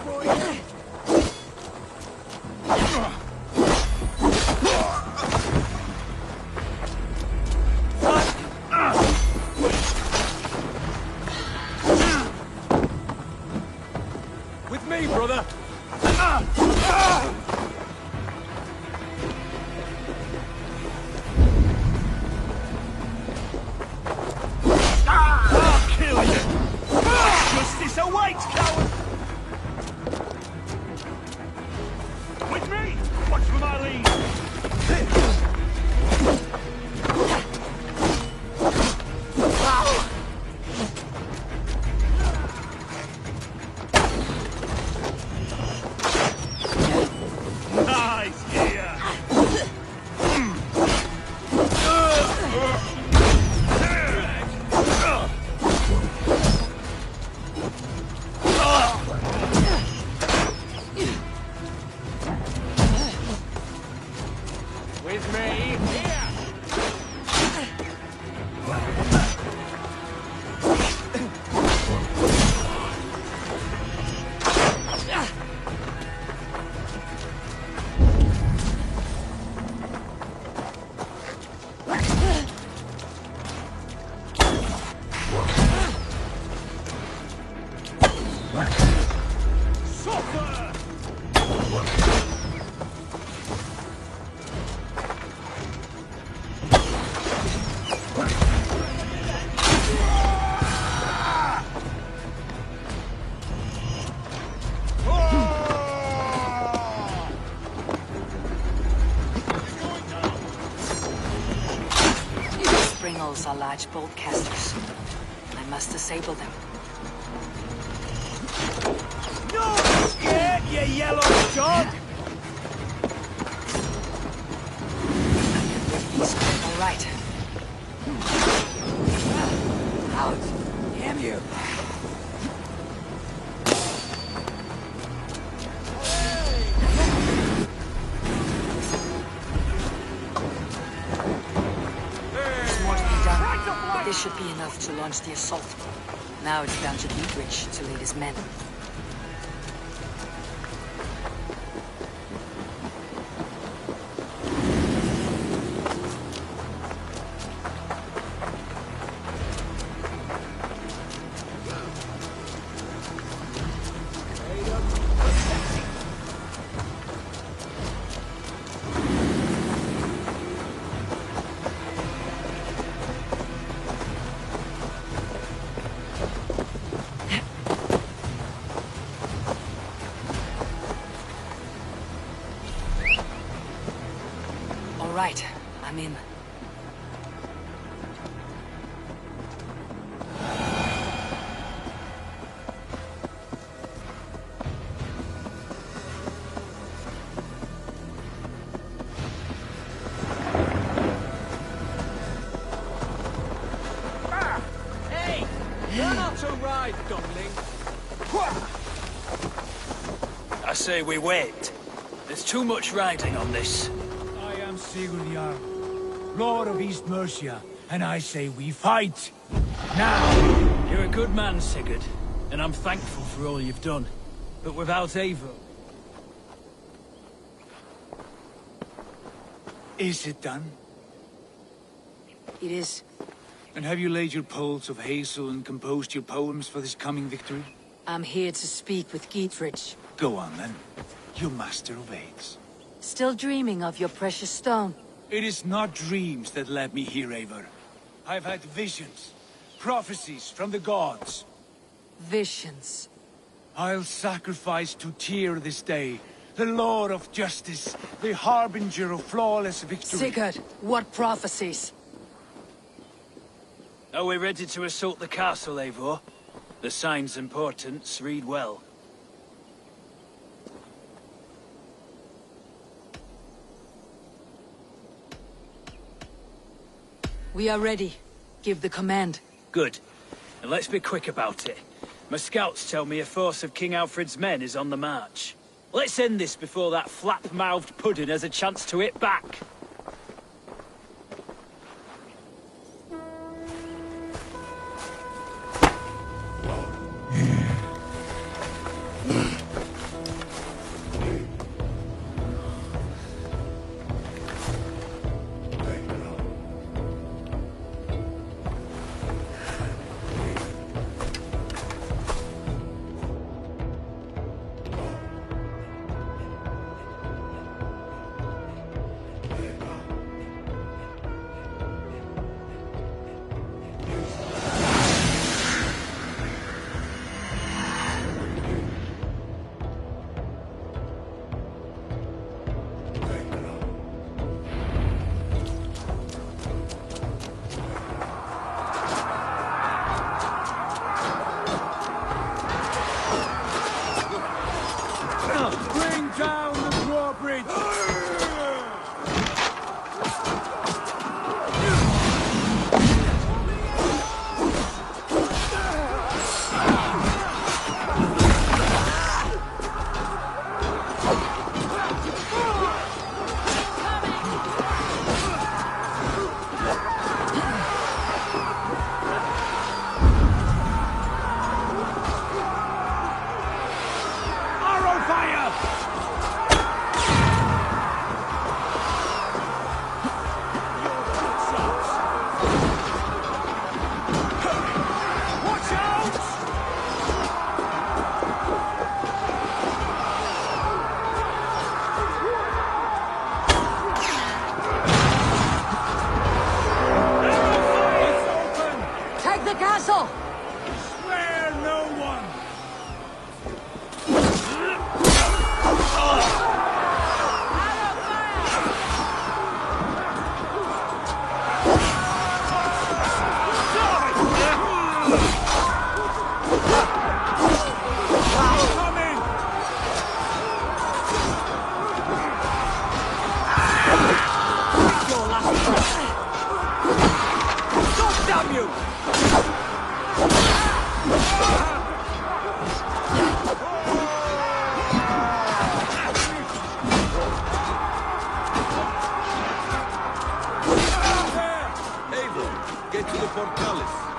Pringles are large bolt casters. I must disable them. No! Yeah, you yellow dog! All right. Out! Damn you! There's more to be done, but this should be enough to launch the assault. Now it's down to Dietrich to lead his men. All right, I'm in. Hey! Learn how to ride, dumpling! I say we wait. There's too much riding on this. I am Sigurd Jarl, Lord of East Mercia, and I say we fight! Now! You're a good man, Sigurd, and I'm thankful for all you've done. But without Eivor... Is it done? It is. And have you laid your poles of hazel and composed your poems for this coming victory? I'm here to speak with Dietrich. Go on, then. You master of aids. Still dreaming of your precious stone? It is not dreams that led me here, Eivor. I've had visions, prophecies from the gods. Visions. I'll sacrifice to Tyr this day, the Lord of Justice, the harbinger of flawless victory. Sigurd, what prophecies? Are we ready to assault the castle, Eivor? The signs and portents read well. We are ready. Give the command. Good. And let's be quick about it. My scouts tell me a force of King Alfred's men is on the march. Let's end this before that flap-mouthed pudding has a chance to hit back. Bring down the drawbridge! Arrow fire! Watch out! Take the castle! Spare no one! to the portales.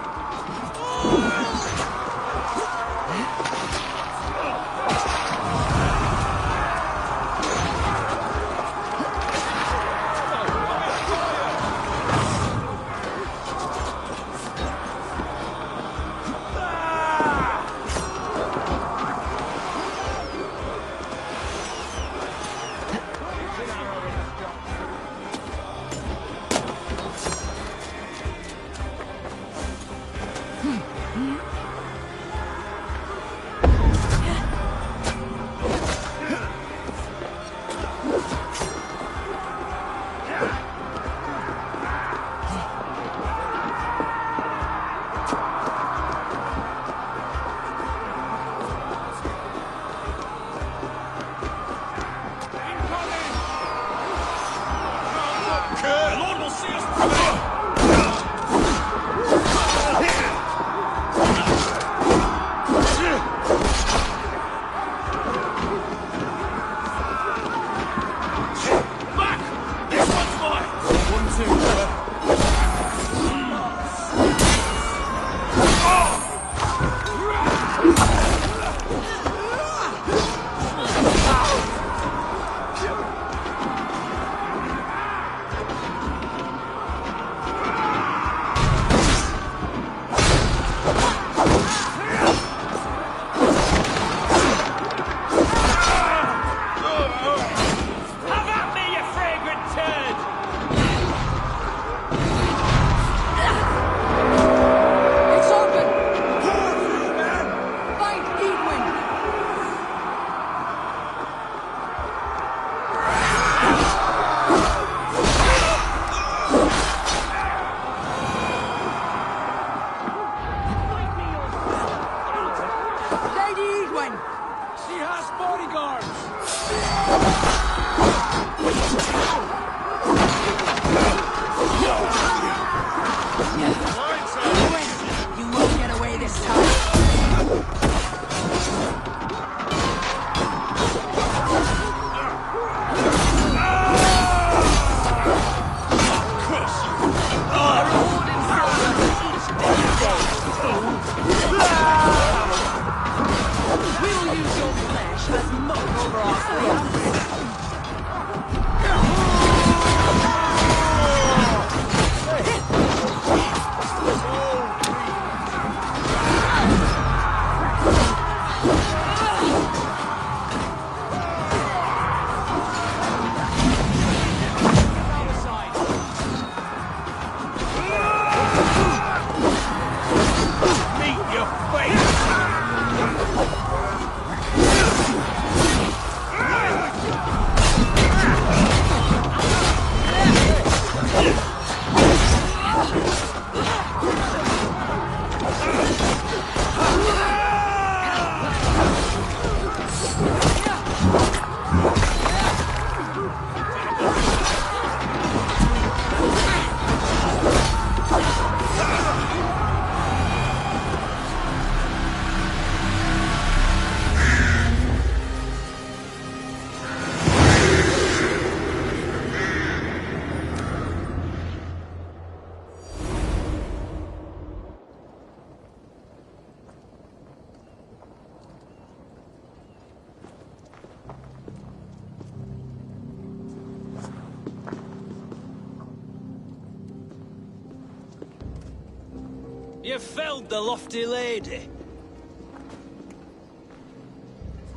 You felled the lofty lady.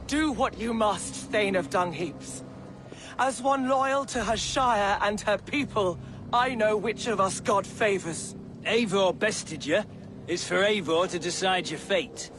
Do what you must, Thane of Dungheaps. As one loyal to her shire and her people, I know which of us God favors. Eivor bested you. It's for Eivor to decide your fate.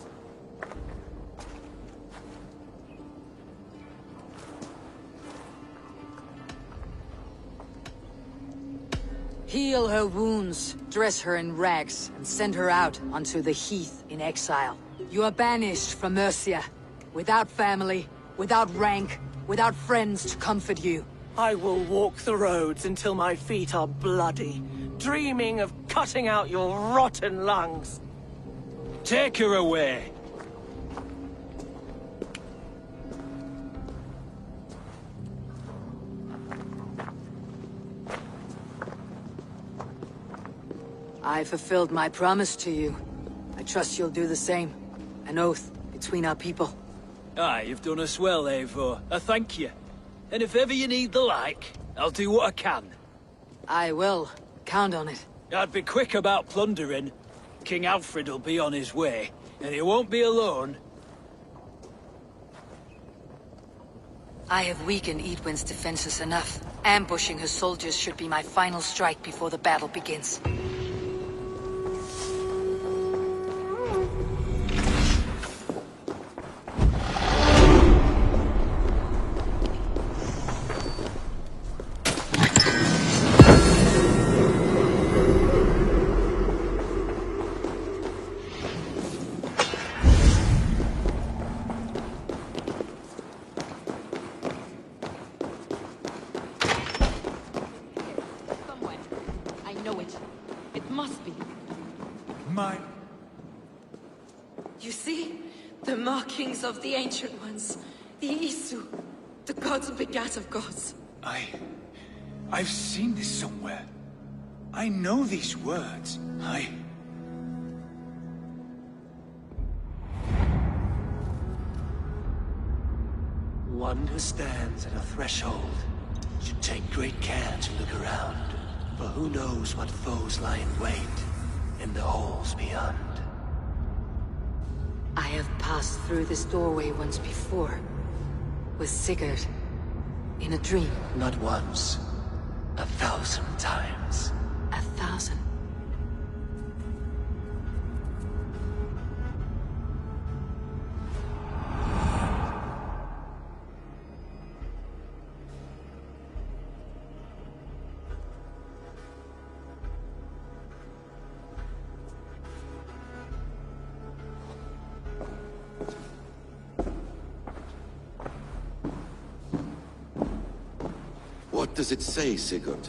Heal her wounds, dress her in rags, and send her out onto the heath in exile. You are banished from Mercia, without family, without rank, without friends to comfort you. I will walk the roads until my feet are bloody, dreaming of cutting out your rotten lungs. Take her away. I fulfilled my promise to you. I trust you'll do the same. An oath between our people. Aye, you've done us well, Eivor. I thank you. And if ever you need the like, I'll do what I can. I will. Count on it. I'd be quick about plundering. King Alfred will be on his way, and he won't be alone. I have weakened Edwin's defenses enough. Ambushing her soldiers should be my final strike before the battle begins. You see? The markings of the Ancient Ones. The Isu. The gods begat of gods. I've seen this somewhere. I know these words. One who stands at a threshold should take great care to look around, for who knows what foes lie in wait in the halls beyond. I have passed through this doorway once before. With Sigurd. In a dream. Not once. 1,000 times. 1,000? What does it say, Sigurd?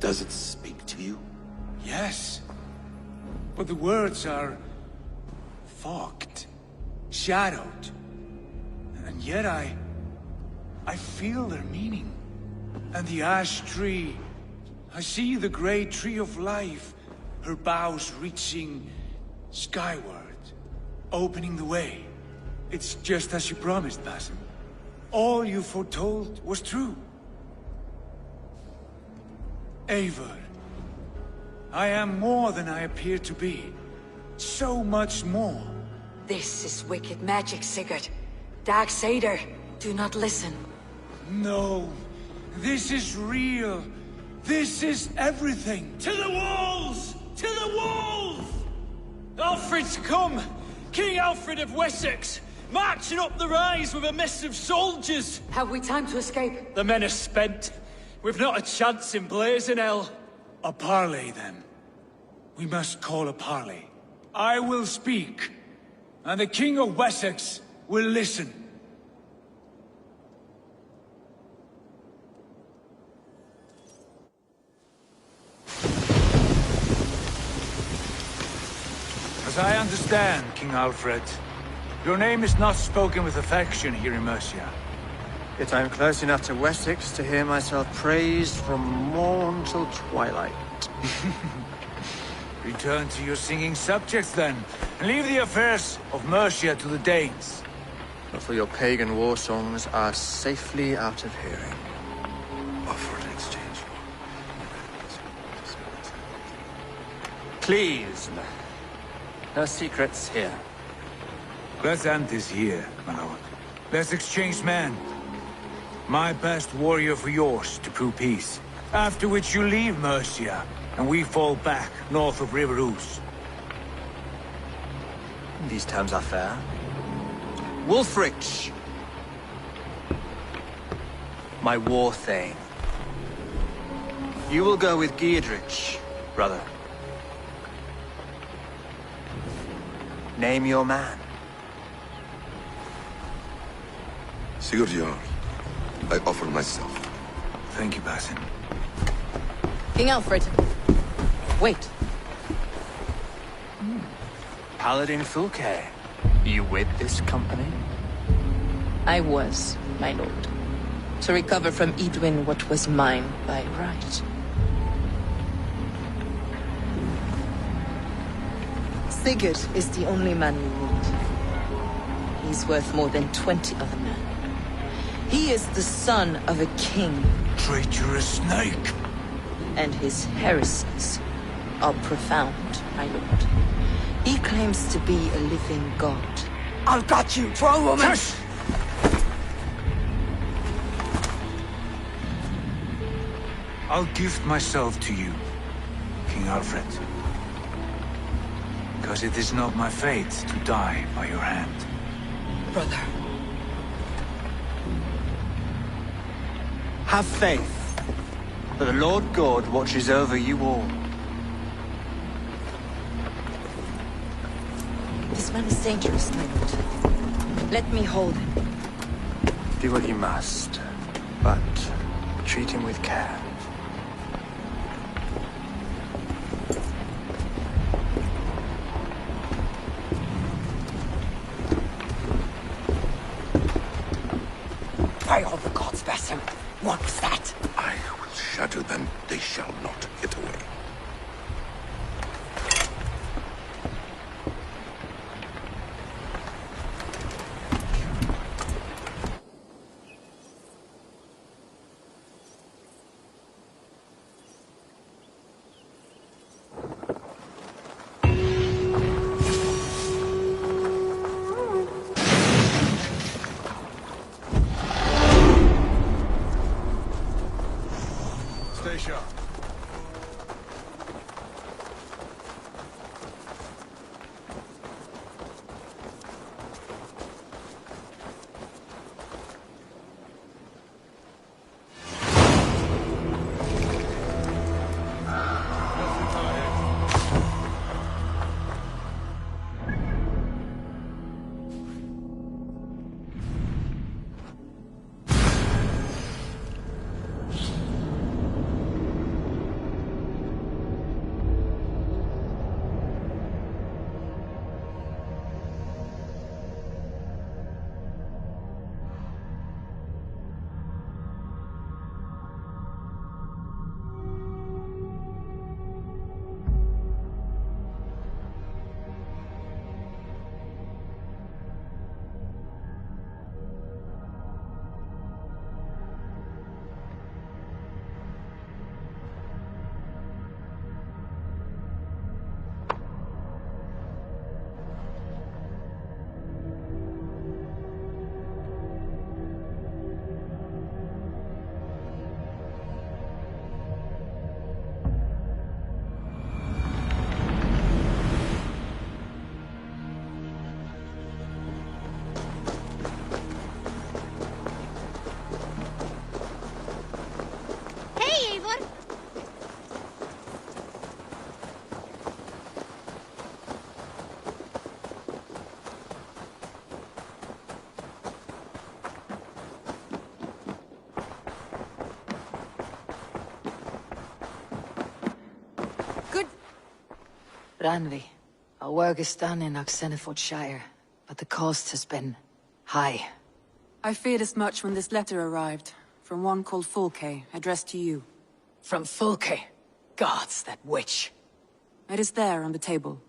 Does it speak to you? Yes. But the words are... fogged. Shadowed. And yet I feel their meaning. And the ash tree... I see the great tree of life. Her boughs reaching... skyward. Opening the way. It's just as you promised, Basim. All you foretold was true. Eivor, I am more than I appear to be. So much more. This is wicked magic, Sigurd. Darksader, do not listen. No, this is real. This is everything. To the walls! To the walls! Alfred's come! King Alfred of Wessex! Marching up the rise with a mess of soldiers! Have we time to escape? The men are spent. We've not a chance in blazing hell. A parley, then. We must call a parley. I will speak, and the King of Wessex will listen. As I understand, King Alfred, your name is not spoken with affection here in Mercia. Yet I am close enough to Wessex to hear myself praised from morn till twilight. Return to your singing subjects, then, and leave the affairs of Mercia to the Danes. But for your pagan war songs are safely out of hearing. Offer an exchange. Please, no secrets here. Crescent is here, my lord. Let's exchange men. My best warrior for yours to prove peace. After which you leave Mercia, and we fall back north of River Ouse. These terms are fair. Wulfrich! My war thane. You will go with Giedrich, brother. Name your man. Sigurd Jarl, I offer myself. Thank you, Basim. King Alfred. Wait. Paladin Fulke, you with this company? I was, my lord. To recover from Edwin what was mine by right. Sigurd is the only man you need. He's worth more than 20 other men. He is the son of a king. Traitorous snake! And his heresies are profound, my lord. He claims to be a living god. I've got you, troll woman! Tush! I'll gift myself to you, King Alfred. Because it is not my fate to die by your hand. Brother. Have faith, for the Lord God watches over you all. This man is dangerous, my lord. Let me hold him. Do what you must, but treat him with care. Pray all the gods, Basim. What was that? I will shatter them. They shall not get away. Stay sharp. Ranvi, our work is done in Oxenford Shire, but the cost has been high. I feared as much when this letter arrived, from one called Fulke, addressed to you. From Fulke? Gods, that witch. It is there on the table.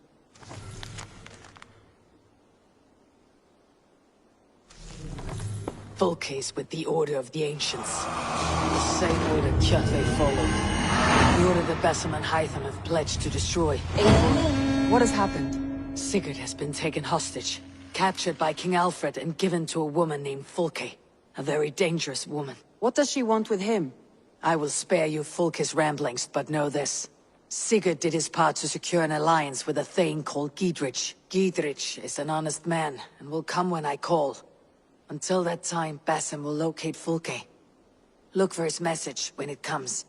Fulke's with the Order of the Ancients. The same order Kjotve follow. The order that Basim and Hytham have pledged to destroy. What has happened? Sigurd has been taken hostage, captured by King Alfred and given to a woman named Fulke. A very dangerous woman. What does she want with him? I will spare you Fulke's ramblings, but know this. Sigurd did his part to secure an alliance with a thane called Giedrich. Giedrich is an honest man, and will come when I call. Until that time, Basim will locate Fulke. Look for his message when it comes.